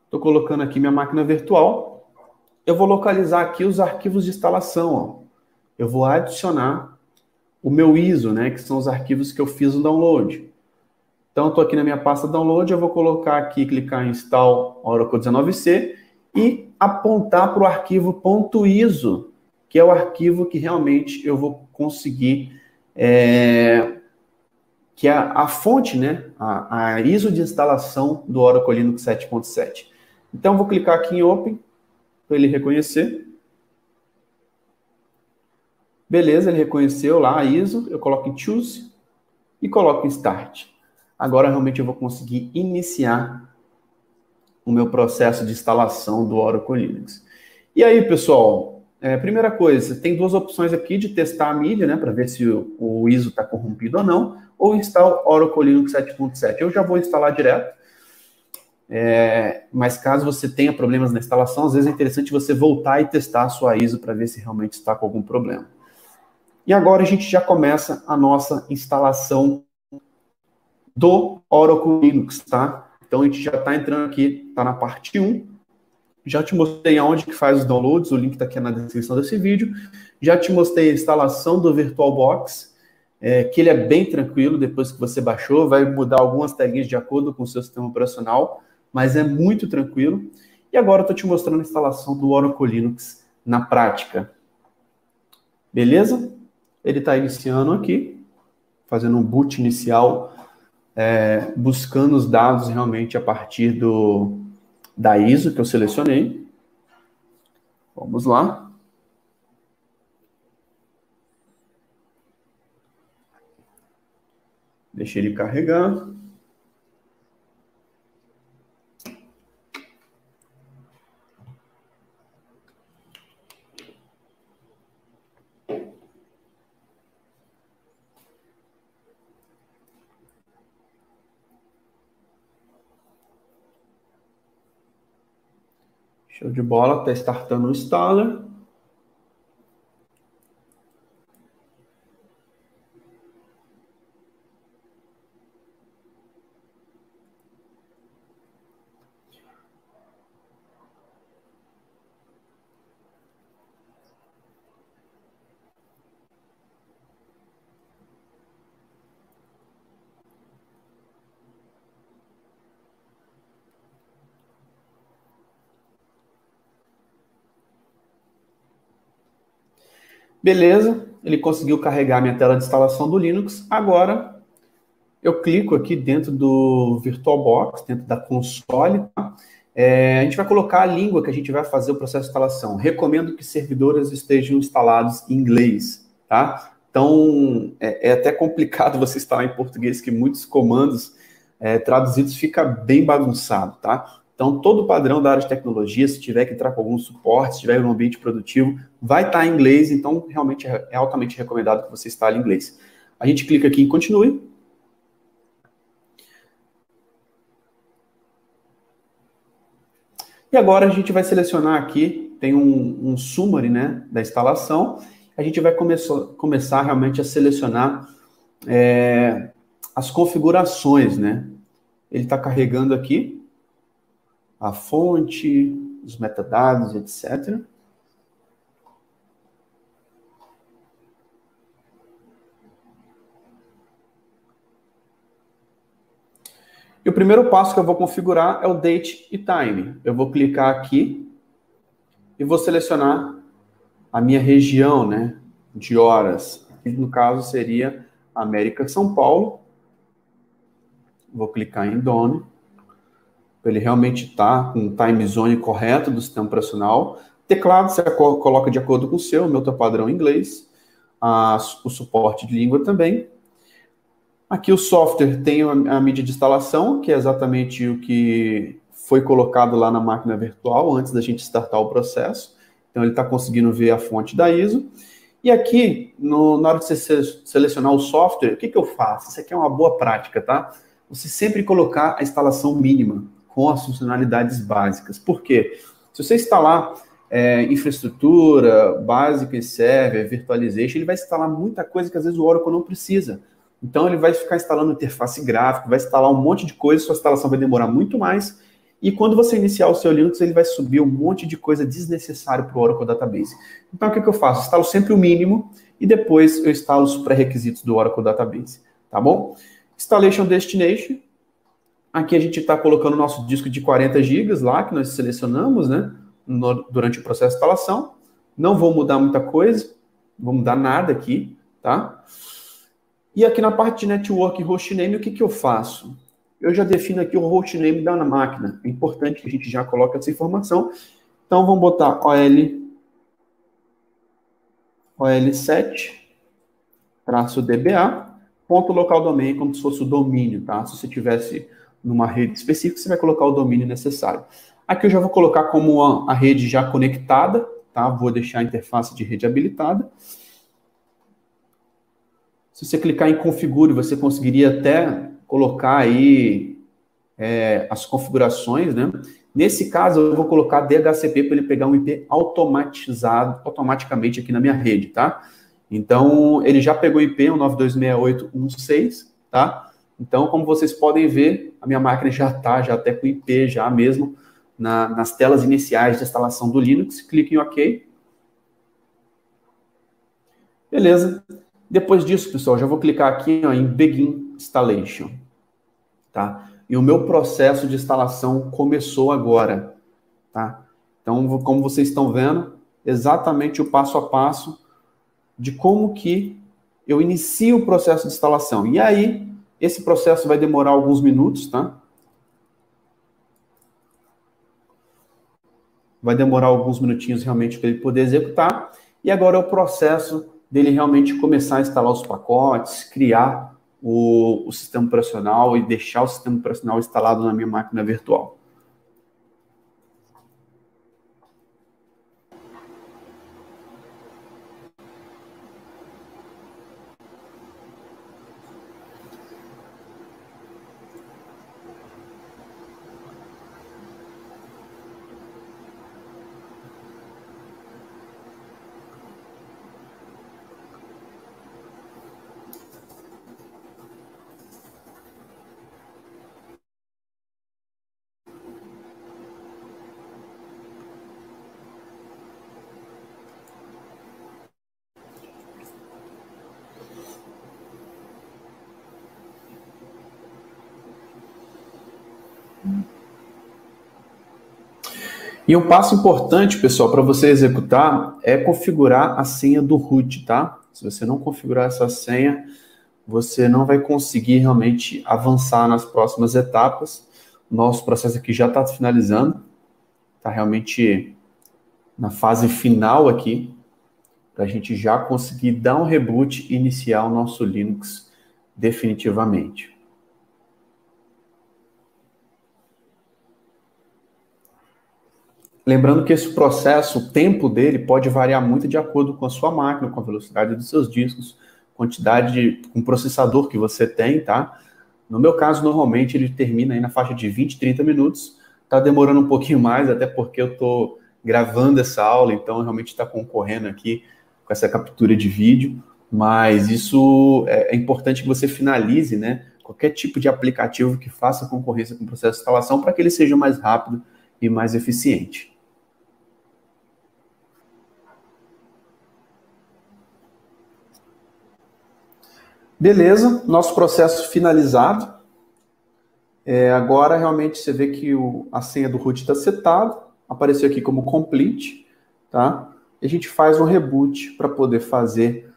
Estou colocando aqui minha máquina virtual. Eu vou localizar aqui os arquivos de instalação. Ó. Eu vou adicionar o meu ISO, né, que são os arquivos que eu fiz no download. Então, estou aqui na minha pasta download, eu vou colocar aqui, clicar em Install Oracle 19c e apontar para o arquivo .iso, que é o arquivo que realmente eu vou conseguir... que é a fonte, né, a ISO de instalação do Oracle Linux 7.7. Então, vou clicar aqui em Open, para ele reconhecer. Beleza, ele reconheceu lá a ISO, eu coloco em Choose e coloco em Start. Agora, realmente, eu vou conseguir iniciar o meu processo de instalação do Oracle Linux. E aí, pessoal, primeira coisa, tem duas opções aqui de testar a mídia, né, para ver se o ISO está corrompido ou não, ou instalar Oracle Linux 7.7. Eu já vou instalar direto, mas caso você tenha problemas na instalação, às vezes é interessante você voltar e testar a sua ISO para ver se realmente está com algum problema. E agora a gente já começa a nossa instalação do Oracle Linux, tá? Então a gente já está entrando aqui, está na parte 1. Já te mostrei aonde que faz os downloads, o link está aqui na descrição desse vídeo. Já te mostrei a instalação do VirtualBox, que ele é bem tranquilo, depois que você baixou, vai mudar algumas telinhas de acordo com o seu sistema operacional, mas é muito tranquilo. E agora eu estou te mostrando a instalação do Oracle Linux na prática. Beleza? Ele está iniciando aqui, fazendo um boot inicial, buscando os dados realmente a partir da ISO que eu selecionei. Vamos lá. Deixa ele carregar. Show de bola, está startando o installer. Beleza, ele conseguiu carregar minha tela de instalação do Linux. Agora, eu clico aqui dentro do VirtualBox, dentro da console. Tá? A gente vai colocar a língua que a gente vai fazer o processo de instalação. Recomendo que servidores estejam instalados em inglês, tá? Então, é até complicado você instalar em português, que muitos comandos traduzidos fica bem bagunçado, tá? Então, todo o padrão da área de tecnologia, se tiver que entrar com algum suporte, se estiver em um ambiente produtivo, vai estar em inglês, então realmente é altamente recomendado que você instale em inglês. A gente clica aqui em continue. E agora a gente vai selecionar aqui, tem um summary, né, da instalação. A gente vai começar realmente a selecionar as configurações, né? Ele está carregando aqui a fonte, os metadados, etc. E o primeiro passo que eu vou configurar é o Date e Time. Eu vou clicar aqui e vou selecionar a minha região, né, de horas. No caso seria América São Paulo. Vou clicar em Done. Ele realmente está com o time zone correto do sistema operacional. Teclado você coloca de acordo com o seu está padrão em inglês. O suporte de língua também. Aqui o software tem a mídia de instalação, que é exatamente o que foi colocado lá na máquina virtual antes da gente startar o processo. Então ele está conseguindo ver a fonte da ISO. E aqui, na hora de você selecionar o software, o que eu faço? Isso aqui é uma boa prática, tá? Você sempre colocar a instalação mínima com as funcionalidades básicas. Por quê? Se você instalar infraestrutura básica e server, virtualization, ele vai instalar muita coisa que às vezes o Oracle não precisa. Então ele vai ficar instalando interface gráfica, vai instalar um monte de coisa, sua instalação vai demorar muito mais. E quando você iniciar o seu Linux, ele vai subir um monte de coisa desnecessária para o Oracle Database. Então o que eu faço? Instalo sempre o mínimo e depois eu instalo os pré-requisitos do Oracle Database. Tá bom? Installation Destination. Aqui a gente está colocando o nosso disco de 40 GB lá, que nós selecionamos, né, durante o processo de instalação. Não vou mudar muita coisa, não vou mudar nada aqui, tá? E aqui na parte de Network e Hostname, o que eu faço? Eu já defino aqui o hostname da máquina. É importante que a gente já coloque essa informação. Então, vamos botar OL7-DBA, ponto local domain, como se fosse o domínio, tá? Se você tivesse numa rede específica, você vai colocar o domínio necessário. Aqui eu já vou colocar como a rede já conectada, tá? Vou deixar a interface de rede habilitada. Se você clicar em configure, você conseguiria até colocar aí as configurações, né? Nesse caso, eu vou colocar DHCP para ele pegar um IP automaticamente aqui na minha rede, tá? Então, ele já pegou o IP, 192.68.1.6, tá? Então, como vocês podem ver, a minha máquina já até com IP já mesmo nas telas iniciais de instalação do Linux. Clique em OK. Beleza. Depois disso, pessoal, já vou clicar aqui em Begin Installation. Tá? E o meu processo de instalação começou agora. Tá? Então, como vocês estão vendo, exatamente o passo a passo de como que eu inicio o processo de instalação. E aí, esse processo vai demorar alguns minutos, tá? Vai demorar alguns minutinhos realmente para ele poder executar. E agora é o processo dele realmente começar a instalar os pacotes, criar o sistema operacional e deixar o sistema operacional instalado na minha máquina virtual. E um passo importante, pessoal, para você executar é configurar a senha do root, tá? Se você não configurar essa senha, você não vai conseguir realmente avançar nas próximas etapas. Nosso processo aqui já está finalizando, está realmente na fase final aqui, para a gente já conseguir dar um reboot e iniciar o nosso Linux definitivamente. Lembrando que esse processo, o tempo dele pode variar muito de acordo com a sua máquina, com a velocidade dos seus discos, com o processador que você tem, tá? No meu caso, normalmente ele termina aí na faixa de 20, 30 minutos. Tá demorando um pouquinho mais, até porque eu tô gravando essa aula, então realmente está concorrendo aqui com essa captura de vídeo, mas isso é importante que você finalize, né? Qualquer tipo de aplicativo que faça concorrência com o processo de instalação para que ele seja mais rápido e mais eficiente. Beleza, nosso processo finalizado. Agora realmente você vê que a senha do root está setada, apareceu aqui como complete, tá? E a gente faz um reboot para poder fazer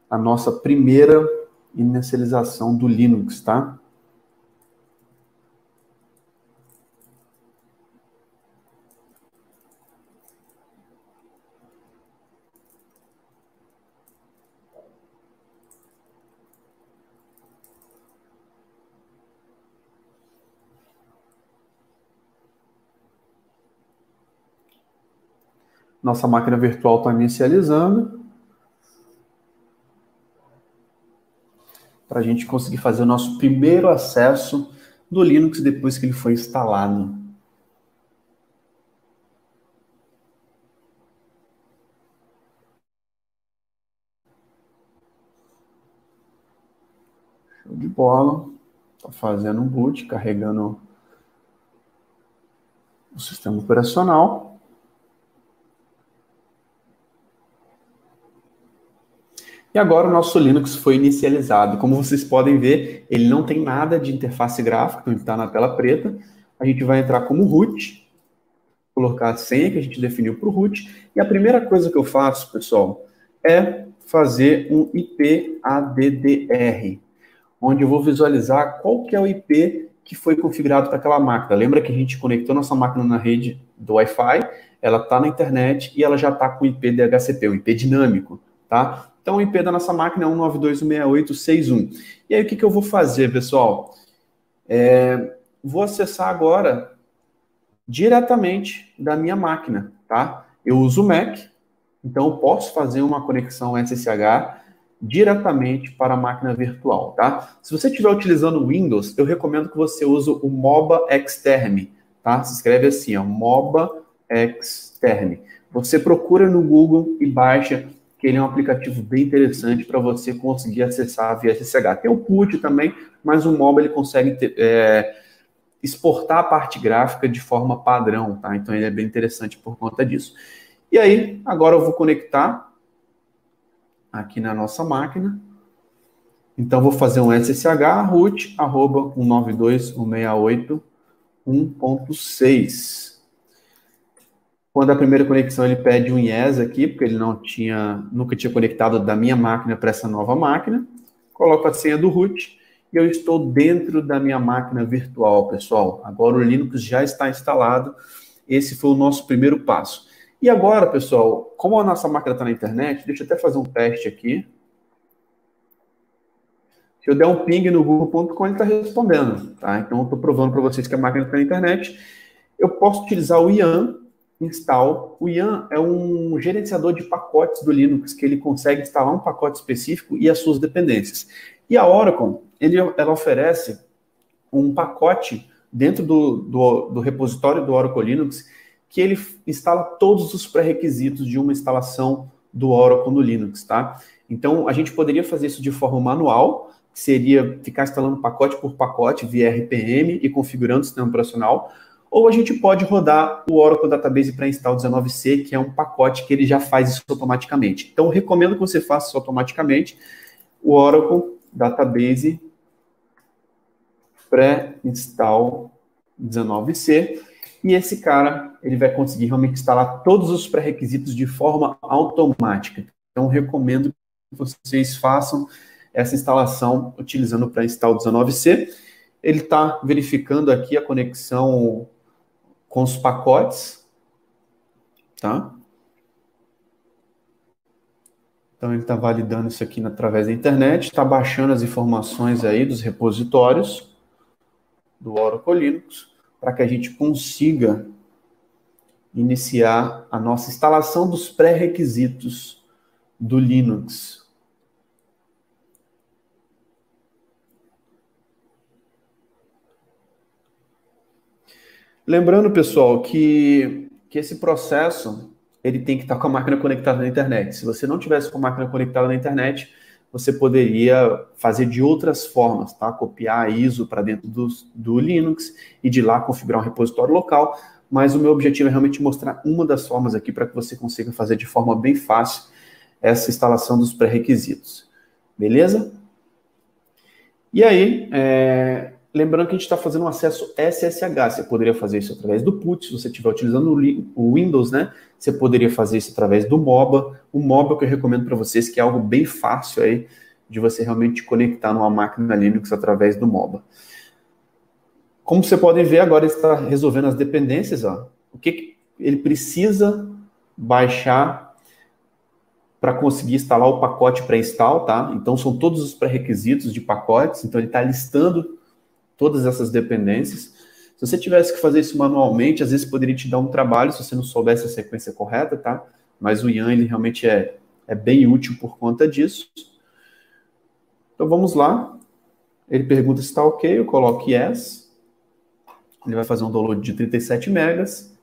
a nossa primeira inicialização do Linux, tá? Nossa máquina virtual está inicializando. Para a gente conseguir fazer o nosso primeiro acesso do Linux depois que ele foi instalado. Show de bola. Está fazendo um boot, carregando o sistema operacional. E agora o nosso Linux foi inicializado. Como vocês podem ver, ele não tem nada de interface gráfica, então ele está na tela preta. A gente vai entrar como root, colocar a senha que a gente definiu para o root. E a primeira coisa que eu faço, pessoal, é fazer um IP ADDR, onde eu vou visualizar qual que é o IP que foi configurado para aquela máquina. Lembra que a gente conectou nossa máquina na rede do Wi-Fi, ela está na internet e ela já está com o IP DHCP, o IP dinâmico, tá? Então, o IP da nossa máquina é 192.168.6.1. E aí, o que eu vou fazer, pessoal? Vou acessar agora diretamente da minha máquina, tá? Eu uso o Mac, então eu posso fazer uma conexão SSH diretamente para a máquina virtual, tá? Se você estiver utilizando o Windows, eu recomendo que você use o MOBA Xterm, tá? Se escreve assim, ó, MOBA Xterm. Você procura no Google e baixa, que ele é um aplicativo bem interessante para você conseguir acessar via SSH. Tem o PUT também, mas o MOBA ele consegue exportar a parte gráfica de forma padrão, tá? Então ele é bem interessante por conta disso. E aí, agora eu vou conectar aqui na nossa máquina. Então vou fazer um SSH root @192.168.1.6. Quando a primeira conexão ele pede um yes aqui, porque ele nunca tinha conectado da minha máquina para essa nova máquina. Coloco a senha do root e eu estou dentro da minha máquina virtual, pessoal. Agora o Linux já está instalado. Esse foi o nosso primeiro passo. E agora, pessoal, como a nossa máquina está na internet, deixa eu até fazer um teste aqui. Se eu der um ping no google.com, ele está respondendo, tá? Então eu estou provando para vocês que a máquina está na internet. Eu posso utilizar o YAM install. O YAM é um gerenciador de pacotes do Linux, que ele consegue instalar um pacote específico e as suas dependências. E a Oracle, ela oferece um pacote dentro do repositório do Oracle Linux, que ele instala todos os pré-requisitos de uma instalação do Oracle no Linux, tá? Então, a gente poderia fazer isso de forma manual, que seria ficar instalando pacote por pacote via RPM e configurando o sistema operacional, ou a gente pode rodar o Oracle Database Pré-Install 19C, que é um pacote que ele já faz isso automaticamente. Então, eu recomendo que você faça isso automaticamente, o Oracle Database Pré-Install 19C. E esse cara, ele vai conseguir realmente instalar todos os pré-requisitos de forma automática. Então, recomendo que vocês façam essa instalação utilizando o pré-install 19C. Ele está verificando aqui a conexão com os pacotes, tá? Então, ele está validando isso aqui através da internet, está baixando as informações aí dos repositórios do Oracle Linux, para que a gente consiga iniciar a nossa instalação dos pré-requisitos do Linux. Lembrando, pessoal, que esse processo ele tem que estar com a máquina conectada na internet. Se você não tivesse com a máquina conectada na internet, você poderia fazer de outras formas, tá? Copiar a ISO para dentro do Linux e de lá configurar um repositório local, mas o meu objetivo é realmente mostrar uma das formas aqui para que você consiga fazer de forma bem fácil essa instalação dos pré-requisitos. Beleza? E aí, lembrando que a gente está fazendo um acesso SSH, você poderia fazer isso através do PUT, se você estiver utilizando o Windows, né? Você poderia fazer isso através do MOBA. O MOBA que eu recomendo para vocês, que é algo bem fácil aí de você realmente conectar numa máquina Linux através do MOBA. Como vocês podem ver, agora ele está resolvendo as dependências, ó. O que ele precisa baixar para conseguir instalar o pacote pré-install, tá? Então, são todos os pré-requisitos de pacotes, então ele está listando todas essas dependências. Se você tivesse que fazer isso manualmente, às vezes poderia te dar um trabalho se você não soubesse a sequência correta, tá? Mas o Ian, ele realmente é bem útil por conta disso. Então, vamos lá. Ele pergunta se está ok, eu coloco yes. Ele vai fazer um download de 37 megas.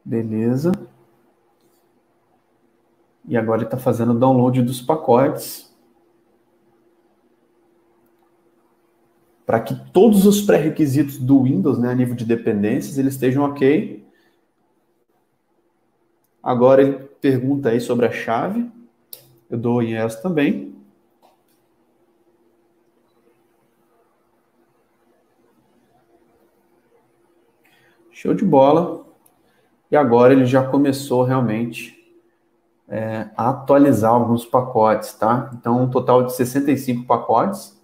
Beleza. E agora ele está fazendo o download dos pacotes. Para que todos os pré-requisitos do Windows, né, a nível de dependências, eles estejam ok. Agora ele pergunta aí sobre a chave. Eu dou yes também. Show de bola. E agora ele já começou realmente a atualizar alguns pacotes, tá? Então, um total de 65 pacotes.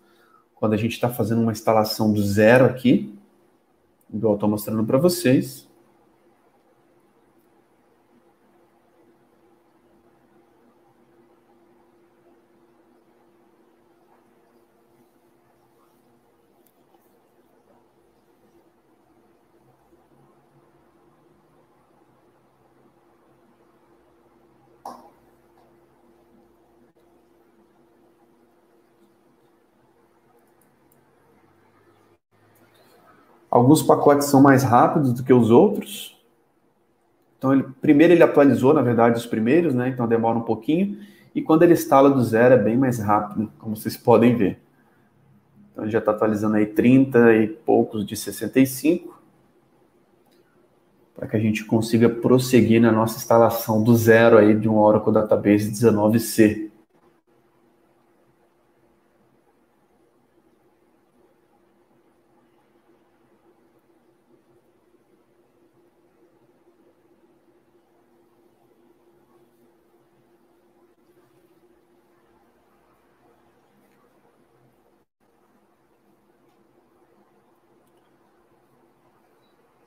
Quando a gente está fazendo uma instalação do zero aqui, igual eu estou mostrando para vocês. Alguns pacotes são mais rápidos do que os outros. Então, primeiro ele atualizou, na verdade, os primeiros, né? Então demora um pouquinho. E quando ele instala do zero, é bem mais rápido, como vocês podem ver. Então, ele já está atualizando aí 30 e poucos de 65. Para que a gente consiga prosseguir na nossa instalação do zero aí de um Oracle Database 19C.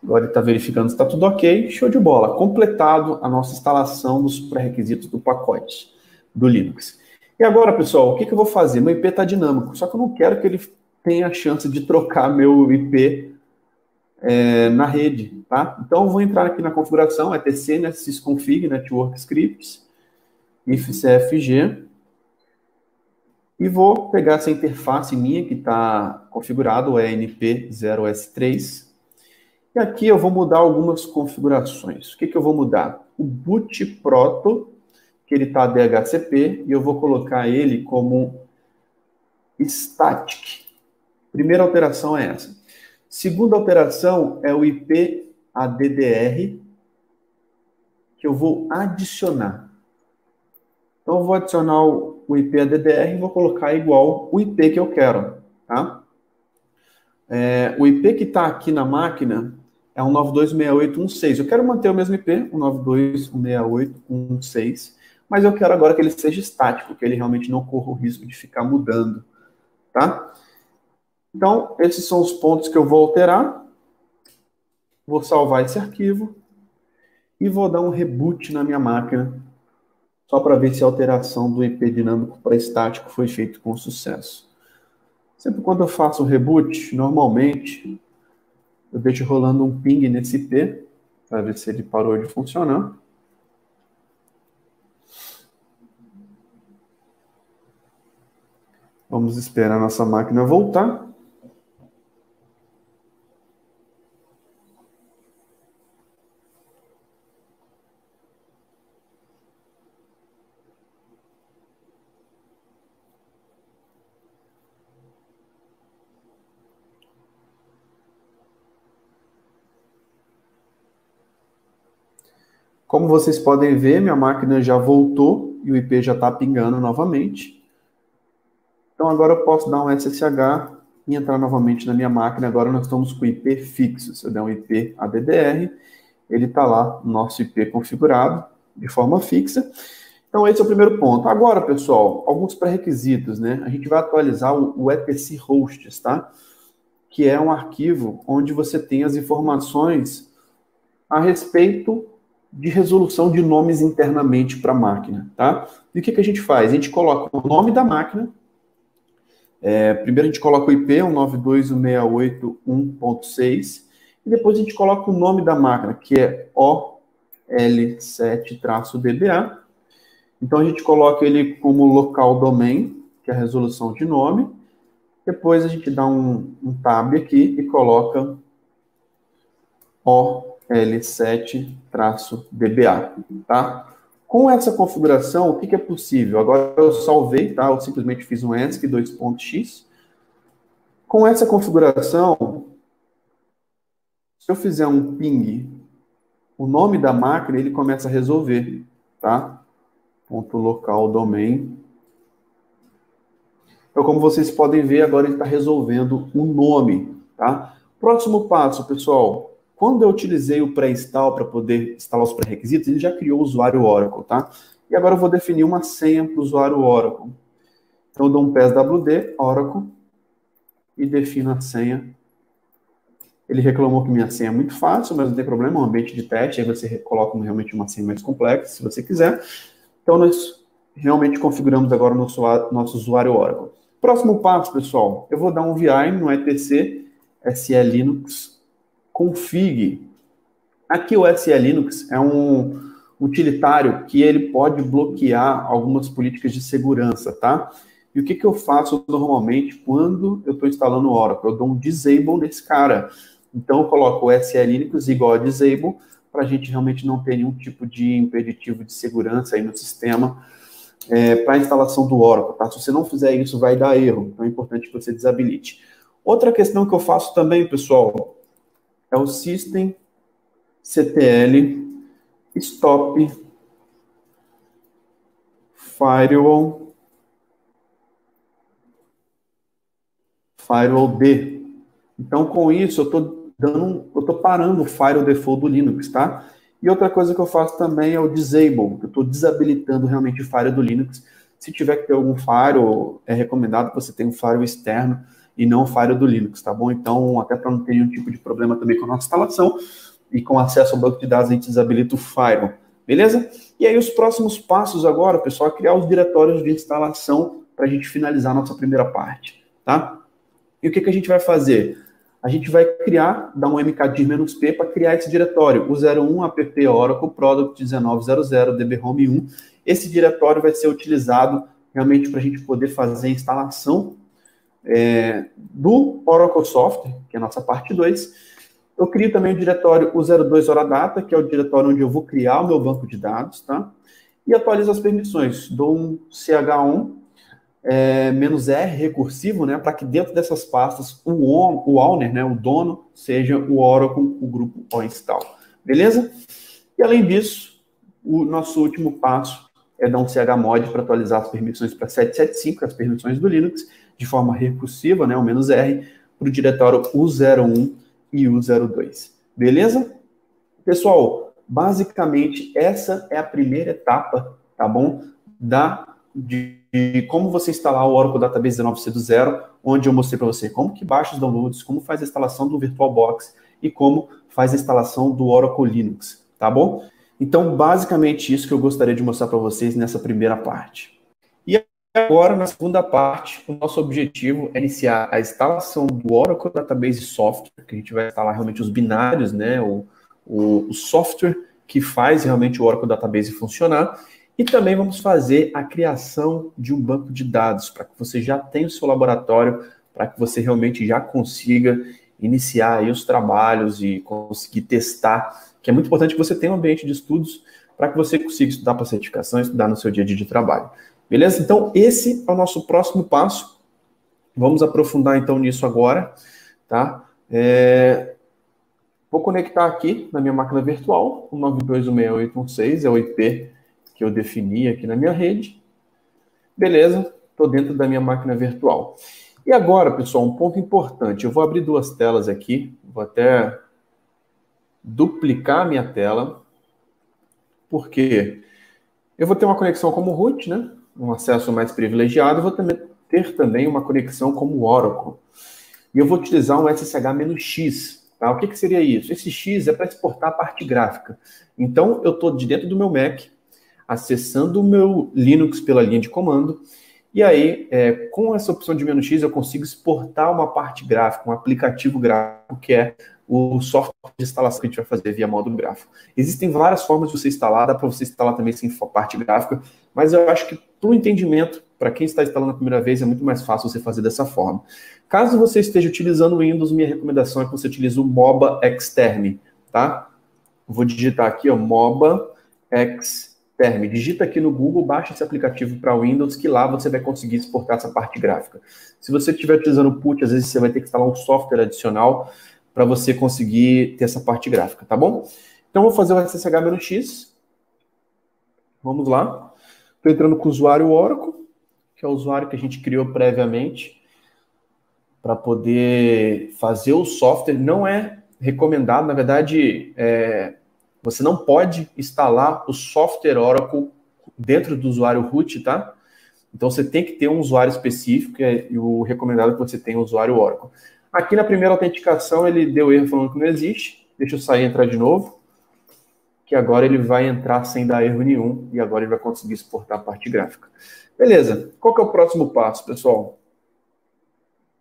Agora ele está verificando se está tudo ok. Show de bola. Completado a nossa instalação dos pré-requisitos do pacote do Linux. E agora, pessoal, o que eu vou fazer? Meu IP está dinâmico, só que eu não quero que ele tenha a chance de trocar meu IP na rede, tá? Então, eu vou entrar aqui na configuração, etc, né, sysconfig, network scripts, ifcfg, e vou pegar essa interface minha que está configurada, o ENP0S3, e aqui eu vou mudar algumas configurações. O que eu vou mudar? O boot proto, que ele está DHCP, e eu vou colocar ele como static. Primeira alteração é essa. Segunda alteração é o IP ADDR, que eu vou adicionar. Então, eu vou adicionar o IP ADDR e vou colocar igual o IP que eu quero. tá? O IP que está aqui na máquina é um 926816. Eu quero manter o mesmo IP, um 926816, mas eu quero agora que ele seja estático, que ele realmente não corra o risco de ficar mudando, tá? Então, esses são os pontos que eu vou alterar. Vou salvar esse arquivo e vou dar um reboot na minha máquina, só para ver se a alteração do IP dinâmico para estático foi feita com sucesso. Sempre quando eu faço o reboot, normalmente, eu deixo rolando um ping nesse IP, para ver se ele parou de funcionar. Vamos esperar a nossa máquina voltar. Como vocês podem ver, minha máquina já voltou e o IP já está pingando novamente. Então agora eu posso dar um SSH e entrar novamente na minha máquina. Agora nós estamos com o IP fixo. Se eu der um IP ADDR, ele está lá, nosso IP configurado de forma fixa. Então esse é o primeiro ponto. Agora, pessoal, alguns pré-requisitos, né? A gente vai atualizar o etc hosts, tá? Que é um arquivo onde você tem as informações a respeito de resolução de nomes internamente para a máquina, tá? E o que a gente faz? A gente coloca o nome da máquina. Primeiro a gente coloca o IP, 192.168.1.6, e depois a gente coloca o nome da máquina, que é OL7-DBA. Então a gente coloca ele como local domain, que é a resolução de nome. Depois a gente dá um tab aqui e coloca OL7-DBA, tá? Com essa configuração, o que é possível? Agora eu salvei, tá? Eu simplesmente fiz um ESC 2.x. Com essa configuração, se eu fizer um ping, o nome da máquina, ele começa a resolver, tá? Ponto local domain. Então, como vocês podem ver, agora ele está resolvendo o nome, tá? Próximo passo, pessoal. Quando eu utilizei o pré-install para poder instalar os pré-requisitos, ele já criou o usuário Oracle, tá? E agora eu vou definir uma senha para o usuário Oracle. Então eu dou um PSWD, Oracle, e defino a senha. Ele reclamou que minha senha é muito fácil, mas não tem problema, é um ambiente de teste, aí você coloca realmente uma senha mais complexa, se você quiser. Então nós realmente configuramos agora o nosso usuário Oracle. Próximo passo, pessoal, eu vou dar um VI no etc SE Linux config. Aqui o SE Linux é um utilitário que ele pode bloquear algumas políticas de segurança, tá? E o que eu faço normalmente quando eu estou instalando o Oracle? Eu dou um disable nesse cara. Então eu coloco o SE Linux igual a disable para a gente realmente não ter nenhum tipo de impeditivo de segurança aí no sistema para a instalação do Oracle, tá? Se você não fizer isso, vai dar erro. Então é importante que você desabilite. Outra questão que eu faço também, pessoal, é o systemctl stop firewall D. Então, com isso, eu estou parando o firewall default do Linux, tá? E outra coisa que eu faço também é o disable, que eu estou desabilitando realmente o firewall do Linux. Se tiver que ter algum firewall, é recomendado que você tenha um firewall externo e não o firewall do Linux, tá bom? Então, até para não ter nenhum tipo de problema também com a nossa instalação e com acesso ao banco de dados, a gente desabilita o firewall, beleza? E aí, os próximos passos agora, pessoal, é criar os diretórios de instalação para a gente finalizar a nossa primeira parte, tá? E o que a gente vai fazer? A gente vai dar um mkdir-p para criar esse diretório, o 01 app Oracle Product 1900 dbhome 1. Esse diretório vai ser utilizado realmente para a gente poder fazer a instalação do Oracle Software, que é a nossa parte 2. Eu crio também o diretório o 02 Horadata, que é o diretório onde eu vou criar o meu banco de dados, tá? E atualizo as permissões. Dou um ch1 -r recursivo, né, para que dentro dessas pastas o owner, né, o dono, seja o Oracle, o grupo OInstall. Beleza? E além disso, o nosso último passo é dar um chmod para atualizar as permissões para 775, as permissões do Linux, de forma recursiva, né, o "-r", para o diretório U01 e U02. Beleza? Pessoal, basicamente essa é a primeira etapa, tá bom? De como você instalar o Oracle Database 19c do zero, onde eu mostrei para você como que baixa os downloads, como faz a instalação do VirtualBox e como faz a instalação do Oracle Linux, tá bom? Então, basicamente isso que eu gostaria de mostrar para vocês nessa primeira parte. E agora, na segunda parte, o nosso objetivo é iniciar a instalação do Oracle Database Software, que a gente vai instalar realmente os binários, né, o software que faz realmente o Oracle Database funcionar, e também vamos fazer a criação de um banco de dados, para que você já tenha o seu laboratório, para que você realmente já consiga iniciar aí os trabalhos e conseguir testar, que é muito importante que você tenha um ambiente de estudos para que você consiga estudar para certificação, estudar no seu dia a dia de trabalho. Beleza? Então, esse é o nosso próximo passo. Vamos aprofundar, então, nisso agora, tá? Vou conectar aqui na minha máquina virtual, o 92.168.1.6, é o IP que eu defini aqui na minha rede. Beleza? Estou dentro da minha máquina virtual. E agora, pessoal, um ponto importante. Eu vou abrir duas telas aqui. Vou até duplicar a minha tela. Porque eu vou ter uma conexão como root, né? Um acesso mais privilegiado. Vou ter também uma conexão como Oracle. E eu vou utilizar um SSH-X. Tá? O que seria isso? Esse X é para exportar a parte gráfica. Então, eu estou de dentro do meu Mac, acessando o meu Linux pela linha de comando. E aí, com essa opção de "-x", eu consigo exportar uma parte gráfica, um aplicativo gráfico, que é o software de instalação que a gente vai fazer via módulo gráfico. Existem várias formas de você instalar, dá para você instalar também sem parte gráfica, mas eu acho que, para o entendimento, para quem está instalando a primeira vez, é muito mais fácil você fazer dessa forma. Caso você esteja utilizando o Windows, minha recomendação é que você utilize o MOBA Xterm, tá? Vou digitar aqui, ó, MOBA Xterm. Digita aqui no Google, baixa esse aplicativo para Windows, que lá você vai conseguir exportar essa parte gráfica. Se você estiver utilizando o PUT, às vezes você vai ter que instalar um software adicional para você conseguir ter essa parte gráfica, tá bom? Então, vou fazer o SSH-X. Vamos lá. Estou entrando com o usuário Oracle, que é o usuário que a gente criou previamente para poder fazer o software. Não é recomendado, na verdade, você não pode instalar o software Oracle dentro do usuário root, tá? Então, você tem que ter um usuário específico, e o recomendado é que você tenha o usuário Oracle. Aqui na primeira autenticação, ele deu erro falando que não existe. Deixa eu sair e entrar de novo, que agora ele vai entrar sem dar erro nenhum, e agora ele vai conseguir exportar a parte gráfica. Beleza. Qual que é o próximo passo, pessoal?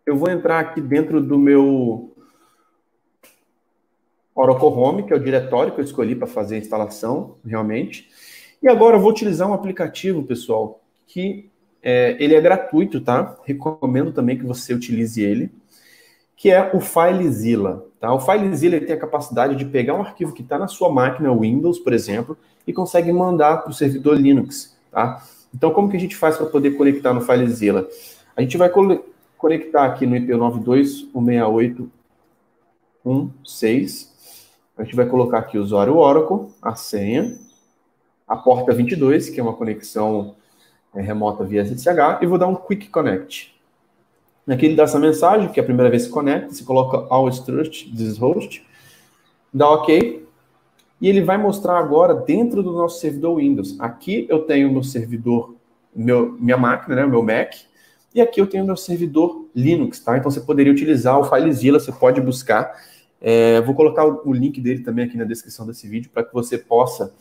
Eu vou entrar aqui dentro do meu Oracle Home, que é o diretório que eu escolhi para fazer a instalação, realmente. E agora eu vou utilizar um aplicativo, pessoal, que ele é gratuito, tá? Recomendo também que você utilize ele, que é o FileZilla, tá? O FileZilla ele tem a capacidade de pegar um arquivo que está na sua máquina Windows, por exemplo, e consegue mandar para o servidor Linux, tá? Então, como que a gente faz para poder conectar no FileZilla? A gente vai conectar aqui no IP 92.168.1.6. A gente vai colocar aqui o usuário Oracle, a senha, a porta 22, que é uma conexão remota via SSH, e vou dar um Quick Connect. Aqui ele dá essa mensagem, que é a primeira vez que se conecta, você coloca Always Trust this host, dá OK, e ele vai mostrar agora dentro do nosso servidor Windows. Aqui eu tenho meu servidor, minha máquina, né, o meu Mac, e aqui eu tenho meu servidor Linux, tá? Então você poderia utilizar o FileZilla, você pode buscar. Vou colocar o link dele também aqui na descrição desse vídeo, para que você possa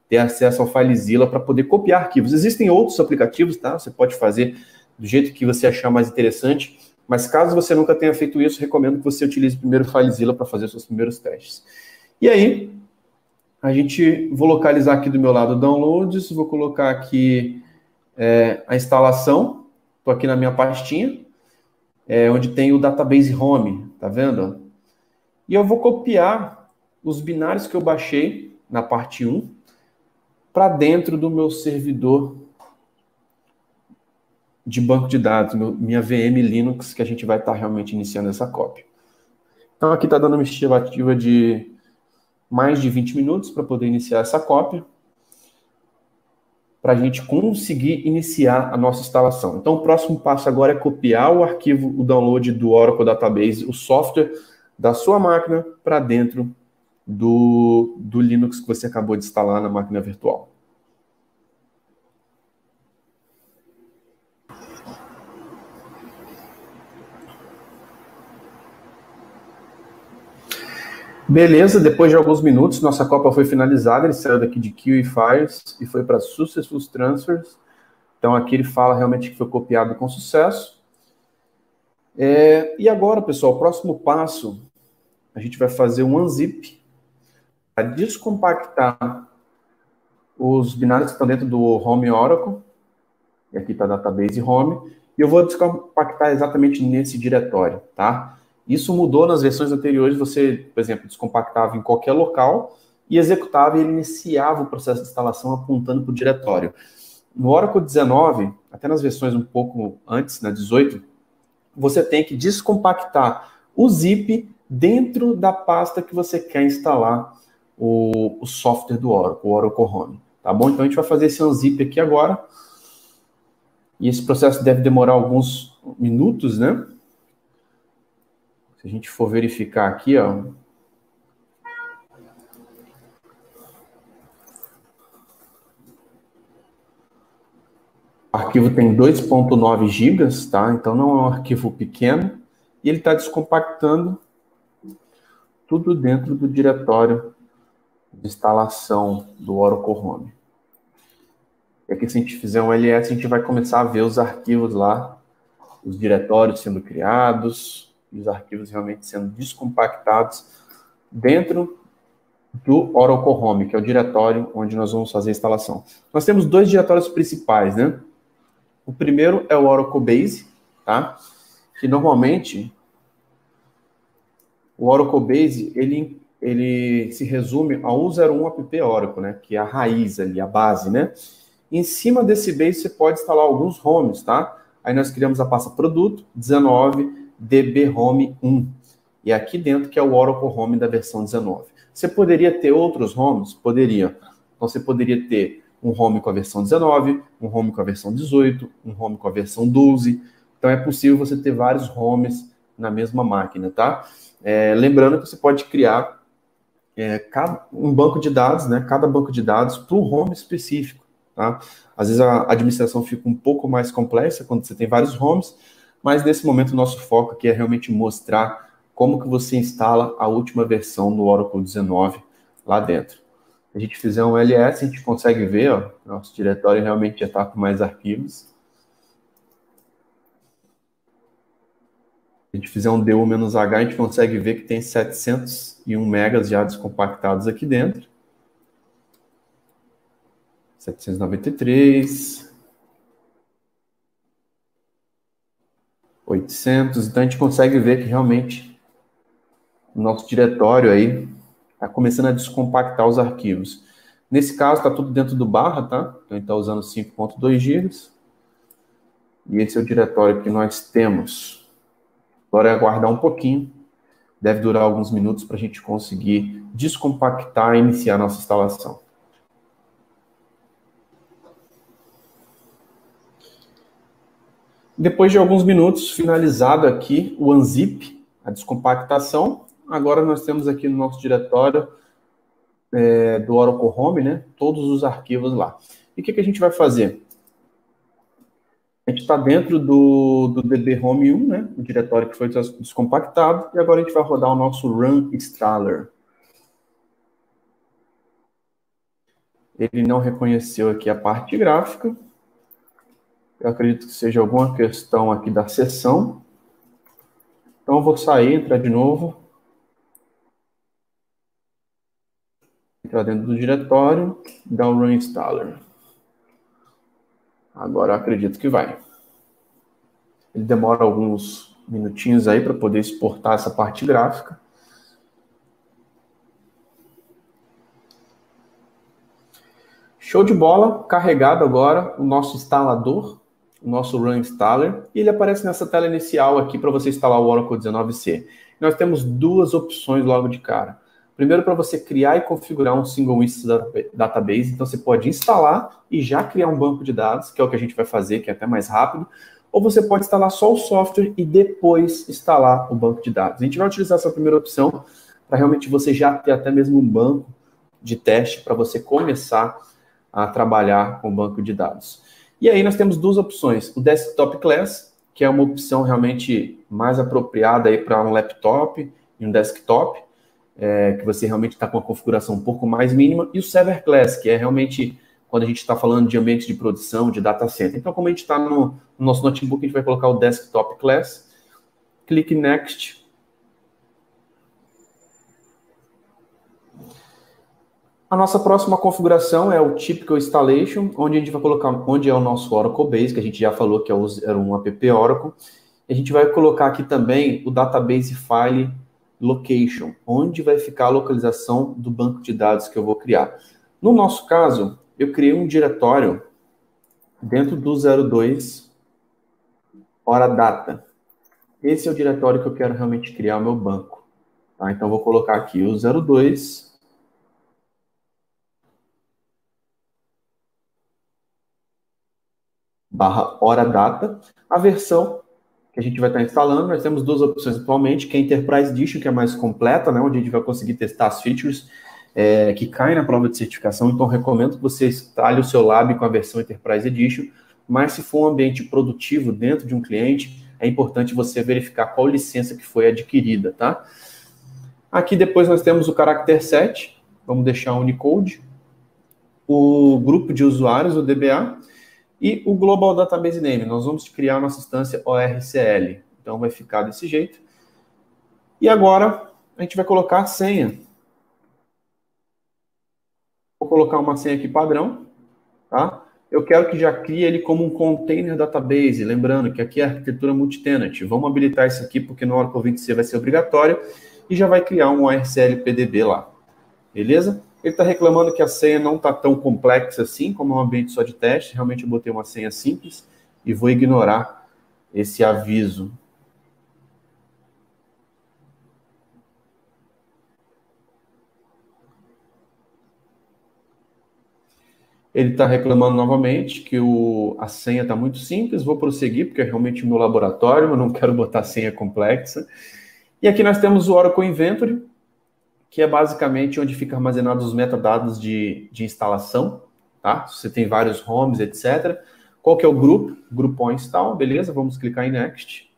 ter acesso ao FileZilla para poder copiar arquivos. Existem outros aplicativos, tá? Você pode fazer do jeito que você achar mais interessante, mas caso você nunca tenha feito isso, recomendo que você utilize primeiro o FileZilla para fazer os seus primeiros testes. E aí, vou localizar aqui do meu lado Downloads, vou colocar aqui a instalação, estou aqui na minha pastinha, onde tem o Database Home, tá vendo? E eu vou copiar os binários que eu baixei na parte 1 para dentro do meu servidor de banco de dados, minha VM Linux, que a gente vai estar realmente iniciando essa cópia. Então, aqui está dando uma estimativa de mais de 20 minutos para poder iniciar essa cópia. para a gente conseguir iniciar a nossa instalação. Então, o próximo passo agora é copiar o arquivo, o download do Oracle Database, o software da sua máquina para dentro do Linux que você acabou de instalar na máquina virtual. Beleza, depois de alguns minutos, nossa Copa foi finalizada, ele saiu daqui de Queue Files e foi para Successful Transfers. Então aqui ele fala realmente que foi copiado com sucesso. E agora, pessoal, o próximo passo, a gente vai fazer um unzip para descompactar os binários que estão dentro do Home Oracle. E aqui está Database Home. E eu vou descompactar exatamente nesse diretório, tá? Isso mudou nas versões anteriores, você, por exemplo, descompactava em qualquer local e executava e ele iniciava o processo de instalação apontando para o diretório. No Oracle 19, até nas versões um pouco antes, na 18, você tem que descompactar o zip dentro da pasta que você quer instalar o software do Oracle, o Oracle Home. Tá bom? Então a gente vai fazer esse unzip aqui agora. E esse processo deve demorar alguns minutos, né? Se a gente for verificar aqui, ó. O arquivo tem 2.9 GB, tá? Então não é um arquivo pequeno. E ele está descompactando tudo dentro do diretório de instalação do Oracle Home. E aqui, se a gente fizer um ls, a gente vai começar a ver os arquivos lá, os diretórios sendo criados, e os arquivos realmente sendo descompactados dentro do Oracle Home, que é o diretório onde nós vamos fazer a instalação. Nós temos dois diretórios principais, né? O primeiro é o Oracle Base, tá? Que normalmente o Oracle Base, ele se resume ao 101 app Oracle, né? Que é a raiz ali, a base, né? Em cima desse base, você pode instalar alguns homes, tá? Aí nós criamos a pasta produto, 19, DB Home 1. E aqui dentro que é o Oracle Home da versão 19. Você poderia ter outros homes? Poderia. Então você poderia ter um home com a versão 19, um home com a versão 18, um home com a versão 12. Então é possível você ter vários homes na mesma máquina, tá? Lembrando que você pode criar um banco de dados, né? Cada banco de dados para um home específico, tá? Às vezes a administração fica um pouco mais complexa quando você tem vários homes, mas nesse momento o nosso foco aqui é realmente mostrar como que você instala a última versão do Oracle 19 lá dentro. Se a gente fizer um ls, a gente consegue ver, ó, nosso diretório realmente já está com mais arquivos. Se a gente fizer um du-h, a gente consegue ver que tem 701 megas já descompactados aqui dentro. 793... 800, então a gente consegue ver que realmente o nosso diretório aí está começando a descompactar os arquivos. Nesse caso, está tudo dentro do barra, tá? Então, a gente está usando 5.2 GB. E esse é o diretório que nós temos. Agora é aguardar um pouquinho. Deve durar alguns minutos para a gente conseguir descompactar e iniciar a nossa instalação. Depois de alguns minutos, finalizado aqui o unzip, a descompactação, agora nós temos aqui no nosso diretório do Oracle Home, né, todos os arquivos lá. E o que a gente vai fazer? A gente está dentro do DB Home 1, né, o diretório que foi descompactado, e agora a gente vai rodar o nosso Run Installer. Ele não reconheceu aqui a parte gráfica. Eu acredito que seja alguma questão aqui da sessão. Então, eu vou sair, entrar de novo. Entrar dentro do diretório, dar o Run Installer. Agora, eu acredito que vai. Ele demora alguns minutinhos aí para poder exportar essa parte gráfica. Show de bola. Carregado agora o nosso instalador, o nosso Run Installer, e ele aparece nessa tela inicial aqui para você instalar o Oracle 19c. Nós temos duas opções logo de cara. A Primeiro, para você criar e configurar um single instance database, então você pode instalar e já criar um banco de dados, que é o que a gente vai fazer, que é até mais rápido, ou você pode instalar só o software e depois instalar o banco de dados. A gente vai utilizar essa primeira opção para realmente você já ter até mesmo um banco de teste para você começar a trabalhar com o banco de dados. E aí nós temos duas opções, o Desktop Class, que é uma opção realmente mais apropriada aí para um laptop e um desktop, que você realmente está com uma configuração um pouco mais mínima, e o Server Class, que é realmente quando a gente está falando de ambiente de produção, de data center. Então, como a gente está no nosso notebook, a gente vai colocar o Desktop Class, clique Next. A nossa próxima configuração é o Typical Installation, onde a gente vai colocar, onde é o nosso Oracle Base, que a gente já falou que era um app Oracle. E a gente vai colocar aqui também o Database File Location, onde vai ficar a localização do banco de dados que eu vou criar. No nosso caso, eu criei um diretório dentro do 02 hora data. Esse é o diretório que eu quero realmente criar o meu banco. Tá? Então, eu vou colocar aqui o 02 barra hora data. A versão que a gente vai estar instalando, nós temos duas opções atualmente, que é a Enterprise Edition, que é mais completa, né, onde a gente vai conseguir testar as features que caem na prova de certificação. Então, recomendo que você instale o seu lab com a versão Enterprise Edition, mas se for um ambiente produtivo dentro de um cliente, é importante você verificar qual licença que foi adquirida, tá? Aqui depois nós temos o Character Set, vamos deixar o Unicode, o grupo de usuários, o DBA, e o Global Database Name. Nós vamos criar a nossa instância ORCL. Então, vai ficar desse jeito. E agora, a gente vai colocar a senha. Vou colocar uma senha aqui padrão, tá? Eu quero que já crie ele como um container database. Lembrando que aqui é a arquitetura multi-tenant. Vamos habilitar isso aqui, porque no Oracle 20C vai ser obrigatório. E já vai criar um ORCL PDB lá. Beleza? Ele está reclamando que a senha não está tão complexa assim, como é um ambiente só de teste. Realmente eu botei uma senha simples e vou ignorar esse aviso. Ele está reclamando novamente que a senha está muito simples. Vou prosseguir, porque é realmente o meu laboratório, eu não quero botar senha complexa. E aqui nós temos o Oracle Inventory, que é basicamente onde fica armazenados os metadados de instalação, tá? Se você tem vários homes, etc. Qual que é o grupo? Grupo on install, beleza? Vamos clicar em Next.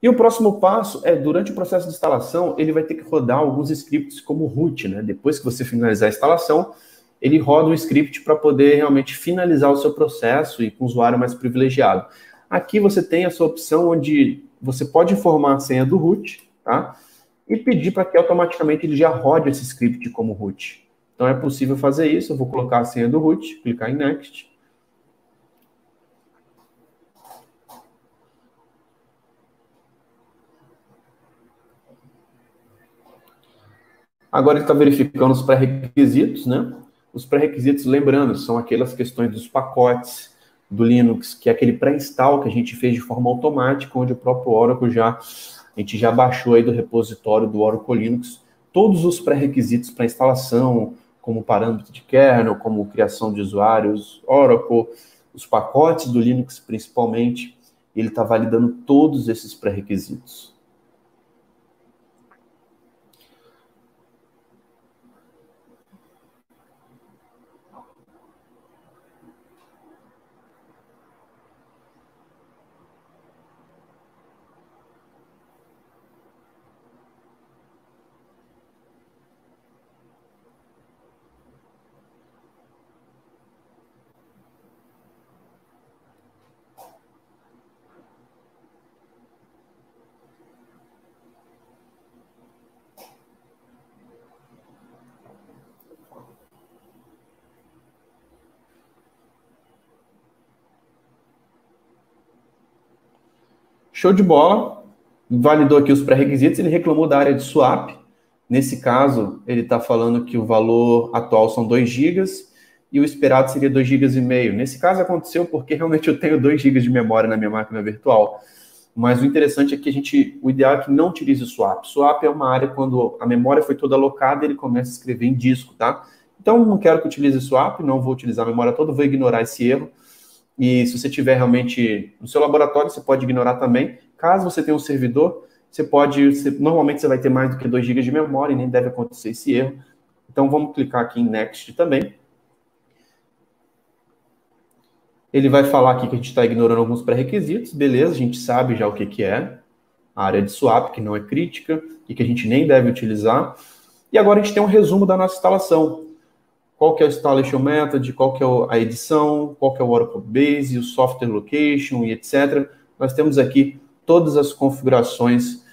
E o próximo passo é, durante o processo de instalação, ele vai ter que rodar alguns scripts como root, né? Depois que você finalizar a instalação, ele roda um script para poder realmente finalizar o seu processo e com o usuário mais privilegiado. Aqui você tem essa opção onde você pode informar a senha do root, tá? E pedir para que automaticamente ele já rode esse script como root. Então é possível fazer isso. Eu vou colocar a senha do root, clicar em Next. Agora ele está verificando os pré-requisitos, né? Os pré-requisitos, lembrando, são aquelas questões dos pacotes do Linux, que é aquele pré-install que a gente fez de forma automática, onde o próprio Oracle a gente já baixou aí do repositório do Oracle Linux todos os pré-requisitos para instalação, como parâmetro de kernel, como criação de usuários, Oracle, os pacotes do Linux principalmente. Ele está validando todos esses pré-requisitos. Show de bola. Validou aqui os pré-requisitos. Ele reclamou da área de swap. Nesse caso, ele está falando que o valor atual são 2 GB e o esperado seria 2,5 GB. Nesse caso aconteceu porque realmente eu tenho 2 GB de memória na minha máquina virtual. Mas o interessante é que o ideal é que não utilize swap. Swap é uma área quando a memória foi toda alocada, ele começa a escrever em disco, tá? Então, não quero que utilize swap, não vou utilizar a memória toda, vou ignorar esse erro. E se você tiver realmente no seu laboratório, você pode ignorar também. Caso você tenha um servidor, normalmente você vai ter mais do que 2 GB de memória e nem deve acontecer esse erro. Então, vamos clicar aqui em Next também. Ele vai falar aqui que a gente está ignorando alguns pré-requisitos. Beleza, a gente sabe já o que é a área de swap, que não é crítica e que a gente nem deve utilizar. E agora a gente tem um resumo da nossa instalação. Qual que é o installation method, qual que é a edição, qual que é o Oracle Base, o software location e etc. Nós temos aqui todas as configurações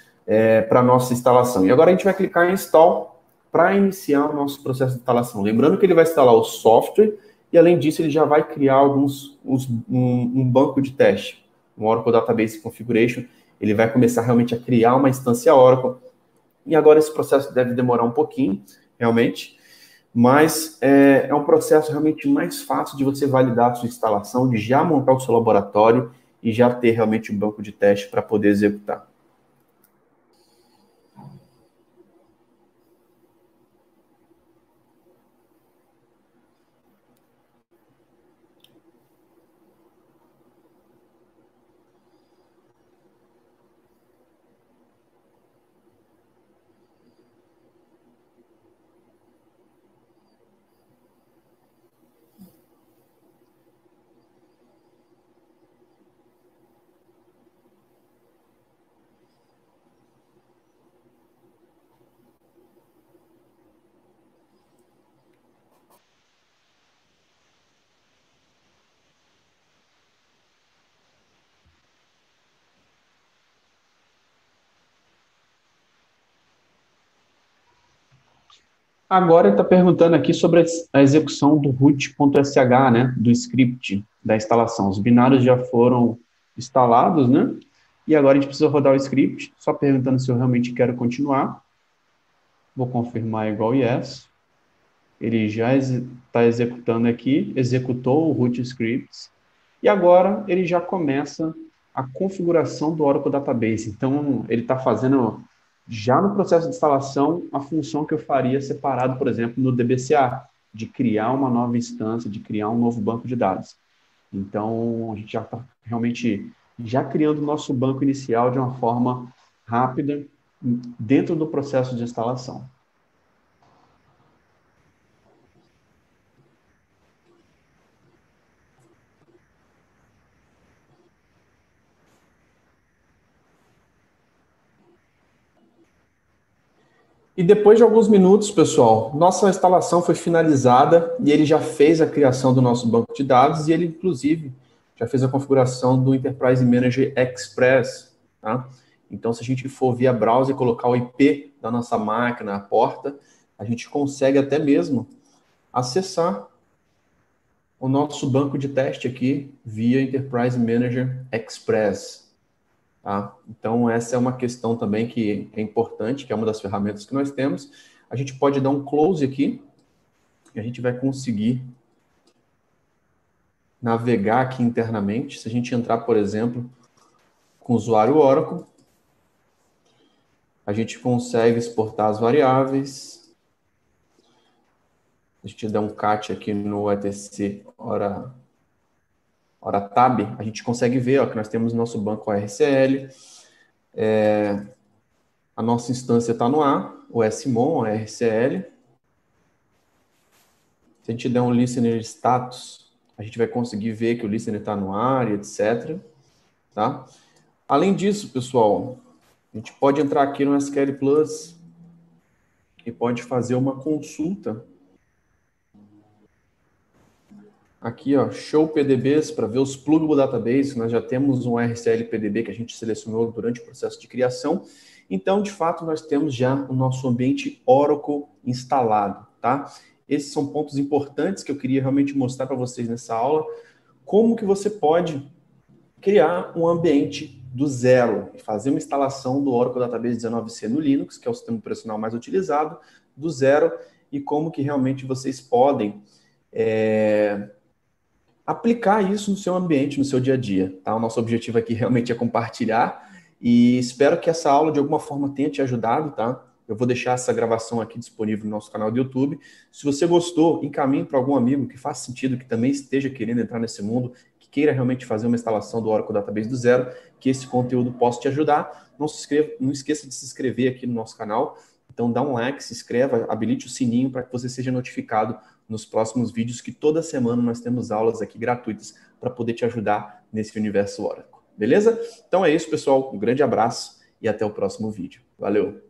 para a nossa instalação. E agora a gente vai clicar em Install para iniciar o nosso processo de instalação. Lembrando que ele vai instalar o software e, além disso, ele já vai criar um banco de teste, um Oracle Database Configuration. Ele vai começar realmente a criar uma instância Oracle. E agora esse processo deve demorar um pouquinho, realmente, mas é um processo realmente mais fácil de você validar a sua instalação, de já montar o seu laboratório e já ter realmente um banco de teste para poder executar. Agora ele está perguntando aqui sobre a execução do root.sh, né, do script da instalação. Os binários já foram instalados, né? E agora a gente precisa rodar o script, só perguntando se eu realmente quero continuar. Vou confirmar igual yes. Ele já está executando aqui, executou o root scripts. E agora ele já começa a configuração do Oracle Database. Então, ele está fazendo, já no processo de instalação, a função que eu faria separado, por exemplo, no DBCA, de criar uma nova instância, de criar um novo banco de dados. Então, a gente já está realmente já criando o nosso banco inicial de uma forma rápida, dentro do processo de instalação. E depois de alguns minutos, pessoal, nossa instalação foi finalizada e ele já fez a criação do nosso banco de dados e ele, inclusive, já fez a configuração do Enterprise Manager Express, tá? Então, se a gente for via browser e colocar o IP da nossa máquina, a porta, a gente consegue até mesmo acessar o nosso banco de teste aqui via Enterprise Manager Express. Tá? Então, essa é uma questão também que é importante, que é uma das ferramentas que nós temos. A gente pode dar um close aqui, e a gente vai conseguir navegar aqui internamente. Se a gente entrar, por exemplo, com o usuário Oracle, a gente consegue exportar as variáveis. A gente der um cat aqui no etc hora tab, a gente consegue ver ó, que nós temos nosso banco RCL, a nossa instância está no ar, o SMON, a RCL. Se a gente der um listener status, a gente vai conseguir ver que o listener está no ar, etc. Tá? Além disso, pessoal, a gente pode entrar aqui no SQL Plus e pode fazer uma consulta. Aqui, ó, show PDBs para ver os pluggable database. Nós já temos um RCL PDB que a gente selecionou durante o processo de criação. Então, de fato, nós temos já o nosso ambiente Oracle instalado, tá? Esses são pontos importantes que eu queria realmente mostrar para vocês nessa aula. Como que você pode criar um ambiente do zero e fazer uma instalação do Oracle Database 19c no Linux, que é o sistema operacional mais utilizado, do zero, e como que realmente vocês podem aplicar isso no seu ambiente, no seu dia a dia. Tá? O nosso objetivo aqui realmente é compartilhar E espero que essa aula de alguma forma tenha te ajudado, tá? Eu vou deixar essa gravação aqui disponível no nosso canal do YouTube. Se você gostou, encaminhe para algum amigo que faça sentido, que também esteja querendo entrar nesse mundo, que queira realmente fazer uma instalação do Oracle Database do zero, que esse conteúdo possa te ajudar. Não esqueça de se inscrever aqui no nosso canal. Então dá um like, se inscreva, habilite o sininho para que você seja notificado nos próximos vídeos, que toda semana nós temos aulas aqui gratuitas para poder te ajudar nesse universo Oracle. Beleza? Então é isso, pessoal. Um grande abraço e até o próximo vídeo. Valeu!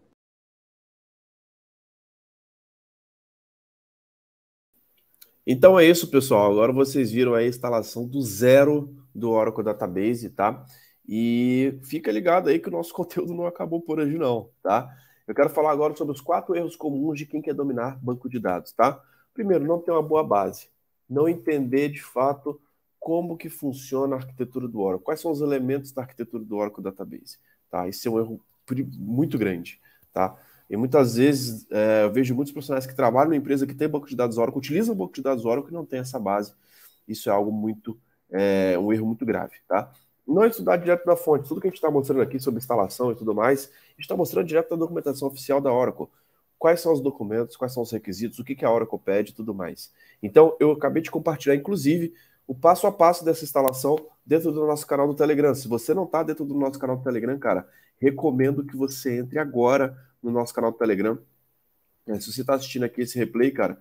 Então é isso, pessoal. Agora vocês viram a instalação do zero do Oracle Database, tá? E fica ligado aí que o nosso conteúdo não acabou por hoje não, tá? Eu quero falar agora sobre os 4 erros comuns de quem quer dominar banco de dados, tá? Primeiro, não ter uma boa base. Não entender, de fato, como que funciona a arquitetura do Oracle. Quais são os elementos da arquitetura do Oracle Database, tá? Esse é um erro muito grande, tá? E muitas vezes eu vejo muitos profissionais que trabalham em empresa que tem banco de dados Oracle, utilizam banco de dados Oracle e não tem essa base. Isso é algo um erro muito grave, tá? Não estudar direto da fonte. Tudo que a gente está mostrando aqui sobre instalação e tudo mais, a gente está mostrando direto da documentação oficial da Oracle. Quais são os documentos, quais são os requisitos, o que a Oracle pede e tudo mais. Então, eu acabei de compartilhar, inclusive, o passo a passo dessa instalação dentro do nosso canal do Telegram. Se você não está dentro do nosso canal do Telegram, cara, recomendo que você entre agora no nosso canal do Telegram. Se você está assistindo aqui esse replay, cara,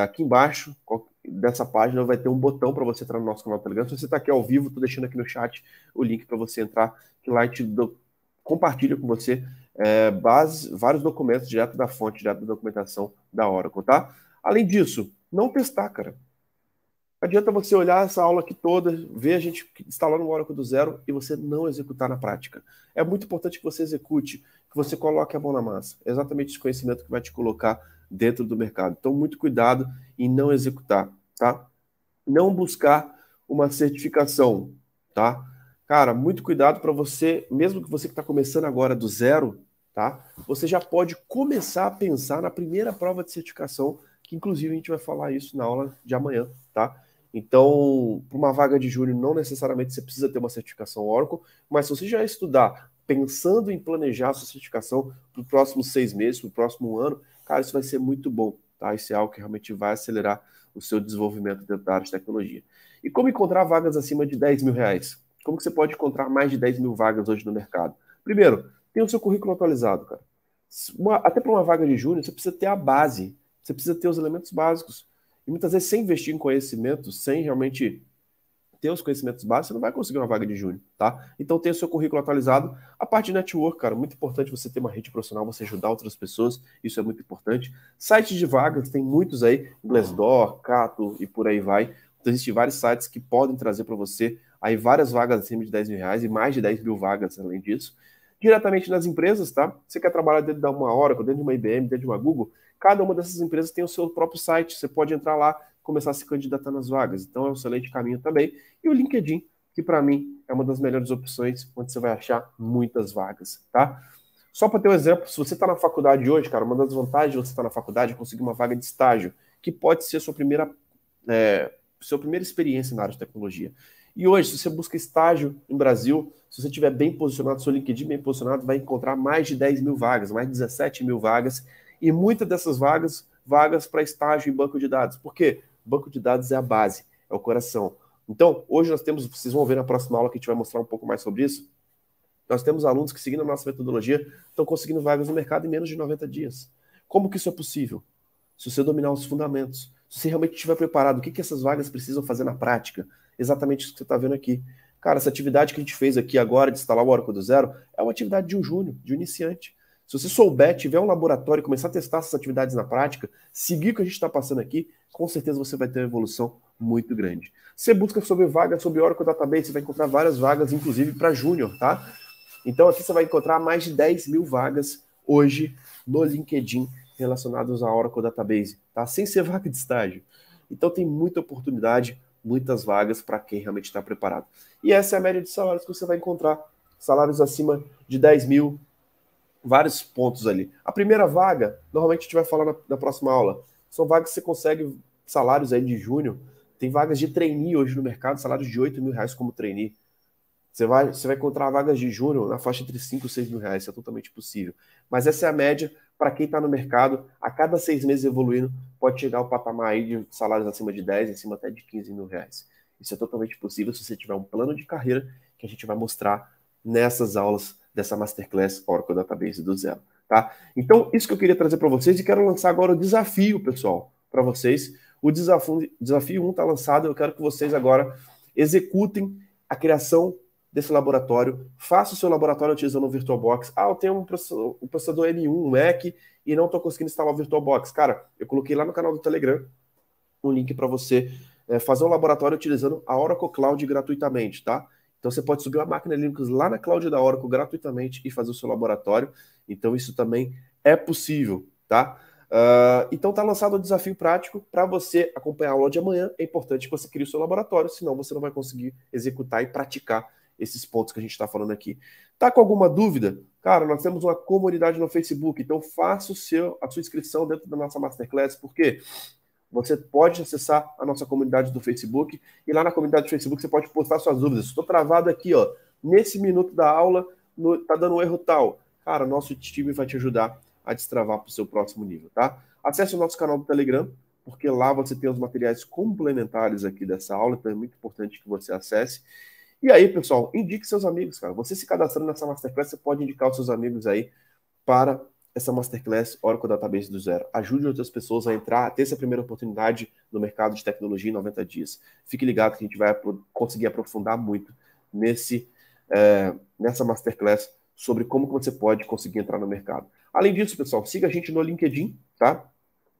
aqui embaixo dessa página vai ter um botão para você entrar no nosso canal do Telegram. Se você está aqui ao vivo, estou deixando aqui no chat o link para você entrar, que lá compartilha com você vários documentos direto da fonte, direto da documentação da Oracle, tá? Além disso, não testar, cara. Não adianta você olhar essa aula aqui toda, ver a gente instalando o Oracle do zero e você não executar na prática. É muito importante que você execute, que você coloque a mão na massa. É exatamente esse conhecimento que vai te colocar dentro do mercado. Então, muito cuidado em não executar, tá? Não buscar uma certificação, tá? Cara, muito cuidado para você, mesmo que você que está começando agora do zero, tá? Você já pode começar a pensar na primeira prova de certificação, que inclusive a gente vai falar isso na aula de amanhã, tá? Então, para uma vaga de júnior, não necessariamente você precisa ter uma certificação Oracle, mas se você já estudar pensando em planejar a sua certificação para os próximos 6 meses, para o próximo ano, cara, isso vai ser muito bom, tá? Isso é algo que realmente vai acelerar o seu desenvolvimento dentro da área de tecnologia. E como encontrar vagas acima de 10 mil reais? Como que você pode encontrar mais de 10 mil vagas hoje no mercado? Primeiro, tem o seu currículo atualizado, cara. Até para uma vaga de júnior, você precisa ter a base, você precisa ter os elementos básicos. E muitas vezes, sem investir em conhecimento, sem realmente ter os conhecimentos básicos, você não vai conseguir uma vaga de júnior, tá? Então, tenha o seu currículo atualizado. A parte de network, cara, muito importante você ter uma rede profissional, você ajudar outras pessoas, isso é muito importante. Sites de vagas, tem muitos aí, Glassdoor, Cato e por aí vai. Então, existem vários sites que podem trazer para você aí várias vagas acima de 10 mil reais e mais de 10 mil vagas além disso. Diretamente nas empresas, tá? Você quer trabalhar dentro de uma Oracle, dentro de uma IBM, dentro de uma Google, cada uma dessas empresas tem o seu próprio site, você pode entrar lá, começar a se candidatar nas vagas. Então é um excelente caminho também. E o LinkedIn, que para mim é uma das melhores opções, onde você vai achar muitas vagas, tá? Só para ter um exemplo, se você está na faculdade hoje, cara, uma das vantagens de você estar na faculdade é conseguir uma vaga de estágio, que pode ser a sua primeira experiência na área de tecnologia. E hoje, se você busca estágio no Brasil, se você estiver bem posicionado, seu LinkedIn bem posicionado, vai encontrar mais de 10 mil vagas, mais de 17 mil vagas, e muitas dessas vagas para estágio em banco de dados. Por quê? Banco de dados é a base, é o coração. Então, hoje nós temos, vocês vão ver na próxima aula que a gente vai mostrar um pouco mais sobre isso, nós temos alunos que, seguindo a nossa metodologia, estão conseguindo vagas no mercado em menos de 90 dias. Como que isso é possível? Se você dominar os fundamentos, se você realmente estiver preparado, o que essas vagas precisam fazer na prática? Exatamente isso que você está vendo aqui. Cara, essa atividade que a gente fez aqui agora de instalar o Oracle do zero é uma atividade de um júnior, de um iniciante. Se você souber, tiver um laboratório, começar a testar essas atividades na prática, seguir o que a gente está passando aqui, com certeza você vai ter uma evolução muito grande. Você busca sobre vagas, sobre Oracle Database, você vai encontrar várias vagas, inclusive para júnior, tá? Então aqui você vai encontrar mais de 10 mil vagas hoje no LinkedIn relacionadas a Oracle Database, tá? Sem ser vaga de estágio. Então tem muita oportunidade, muitas vagas para quem realmente está preparado. E essa é a média de salários que você vai encontrar. Salários acima de 10 mil, vários pontos ali. A primeira vaga, normalmente a gente vai falar na próxima aula, são vagas que você consegue salários aí de júnior. Tem vagas de trainee hoje no mercado, salários de 8 mil reais como trainee. Você vai encontrar vagas de júnior na faixa entre 5 e 6 mil reais, isso é totalmente possível. Mas essa é a média para quem está no mercado, a cada 6 meses evoluindo, pode chegar ao patamar aí de salários acima de 10, acima até de 15 mil reais. Isso é totalmente possível se você tiver um plano de carreira que a gente vai mostrar nessas aulas dessa Masterclass Oracle Database do zero, tá? Então, isso que eu queria trazer para vocês e quero lançar agora o desafio, pessoal, para vocês. O desafio 1 está lançado, eu quero que vocês agora executem a criação desse laboratório, faça o seu laboratório utilizando o VirtualBox. Ah, eu tenho um processador M1, um Mac, e não estou conseguindo instalar o VirtualBox. Cara, eu coloquei lá no canal do Telegram um link para você fazer um laboratório utilizando a Oracle Cloud gratuitamente, tá? Então você pode subir uma máquina Linux lá na cloud da Oracle gratuitamente e fazer o seu laboratório. Então isso também é possível, tá? Então tá lançado o desafio prático para você acompanhar a aula de amanhã. É importante que você crie o seu laboratório, senão você não vai conseguir executar e praticar esses pontos que a gente está falando aqui. Tá com alguma dúvida? Cara, nós temos uma comunidade no Facebook, então faça a sua inscrição dentro da nossa Masterclass, porque você pode acessar a nossa comunidade do Facebook e lá na comunidade do Facebook você pode postar suas dúvidas. Estou travado aqui, ó, nesse minuto da aula, tá dando um erro tal. Cara, nosso time vai te ajudar a destravar para o seu próximo nível, tá? Acesse o nosso canal do Telegram, porque lá você tem os materiais complementares aqui dessa aula, então é muito importante que você acesse. E aí, pessoal, indique seus amigos, cara. Você se cadastrando nessa Masterclass, você pode indicar os seus amigos aí para essa Masterclass Oracle Database do zero. Ajude outras pessoas a entrar, a ter essa primeira oportunidade no mercado de tecnologia em 90 dias. Fique ligado que a gente vai conseguir aprofundar muito nessa Masterclass sobre como que você pode conseguir entrar no mercado. Além disso, pessoal, siga a gente no LinkedIn, tá?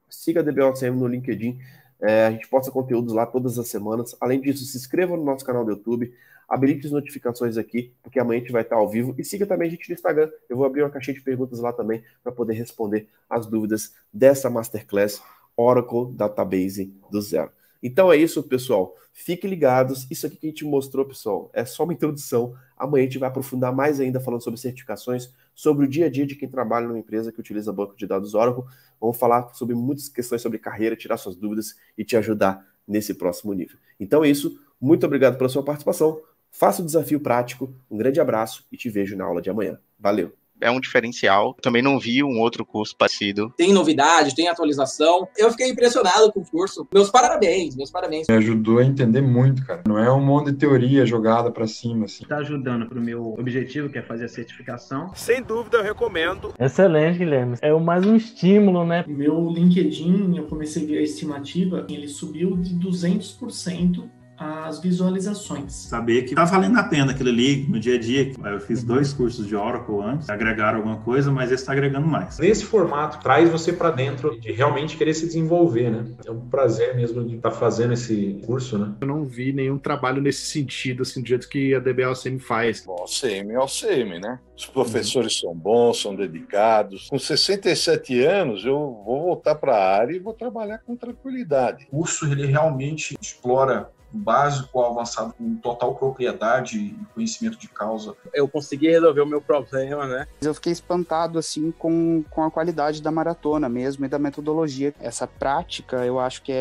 Siga a DBOCM no LinkedIn. A gente posta conteúdos lá todas as semanas. Além disso, se inscreva no nosso canal do YouTube, habilite as notificações aqui, porque amanhã a gente vai estar ao vivo. E siga também a gente no Instagram. Eu vou abrir uma caixinha de perguntas lá também para poder responder as dúvidas dessa Masterclass Oracle Database do zero. Então é isso, pessoal. Fiquem ligados. Isso aqui que a gente mostrou, pessoal, é só uma introdução. Amanhã a gente vai aprofundar mais ainda falando sobre certificações, sobre o dia a dia de quem trabalha numa empresa que utiliza banco de dados Oracle. Vamos falar sobre muitas questões sobre carreira, tirar suas dúvidas e te ajudar nesse próximo nível. Então é isso. Muito obrigado pela sua participação. Faça o desafio prático. Um grande abraço e te vejo na aula de amanhã. Valeu! É um diferencial. Também não vi um outro curso parecido. Tem novidade, tem atualização. Eu fiquei impressionado com o curso. Meus parabéns, meus parabéns. Me ajudou a entender muito, cara. Não é um monte de teoria jogada pra cima, assim. Tá ajudando pro meu objetivo, que é fazer a certificação. Sem dúvida, eu recomendo. Excelente, Guilherme. É mais um estímulo, né? Meu LinkedIn, eu comecei a ver a estimativa, ele subiu de 200% as visualizações. Saber que tá valendo a pena aquilo ali no dia a dia. Eu fiz 2 cursos de Oracle antes, agregaram alguma coisa, mas esse está agregando mais. Nesse formato, traz você para dentro de realmente querer se desenvolver, né? É um prazer mesmo de estar fazendo esse curso, né? Eu não vi nenhum trabalho nesse sentido, assim, do jeito que a DBOCM faz. Bom, OCM é OCM, né? Os professores são bons, são dedicados. Com 67 anos, eu vou voltar para a área e vou trabalhar com tranquilidade. O curso, ele realmente explora o básico ao avançado com total propriedade e conhecimento de causa. Eu consegui resolver o meu problema, né? Eu fiquei espantado, assim, com a qualidade da maratona mesmo e da metodologia. Essa prática, eu acho que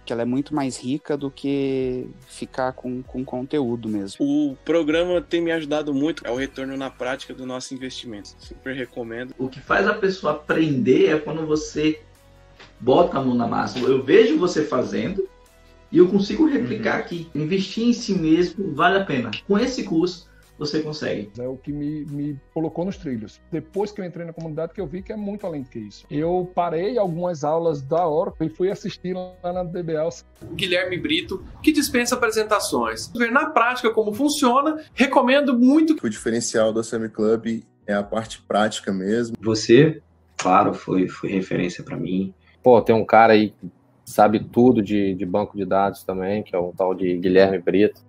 ela é muito mais rica do que ficar com conteúdo mesmo. O programa tem me ajudado muito, é o retorno na prática do nosso investimento. Super recomendo. O que faz a pessoa aprender é quando você bota a mão na massa. Eu vejo você fazendo, e eu consigo replicar que investir em si mesmo vale a pena. Com esse curso, você consegue. É o que me colocou nos trilhos. Depois que eu entrei na comunidade, que eu vi que é muito além do que isso. Eu parei algumas aulas da Oracle e fui assistir lá na DBL. Guilherme Brito, que dispensa apresentações. Ver na prática como funciona, recomendo muito. O diferencial do OCM Club é a parte prática mesmo. Você, claro, foi referência para mim. Pô, tem um cara aí sabe tudo de banco de dados também, que é o tal de Guilherme Brito.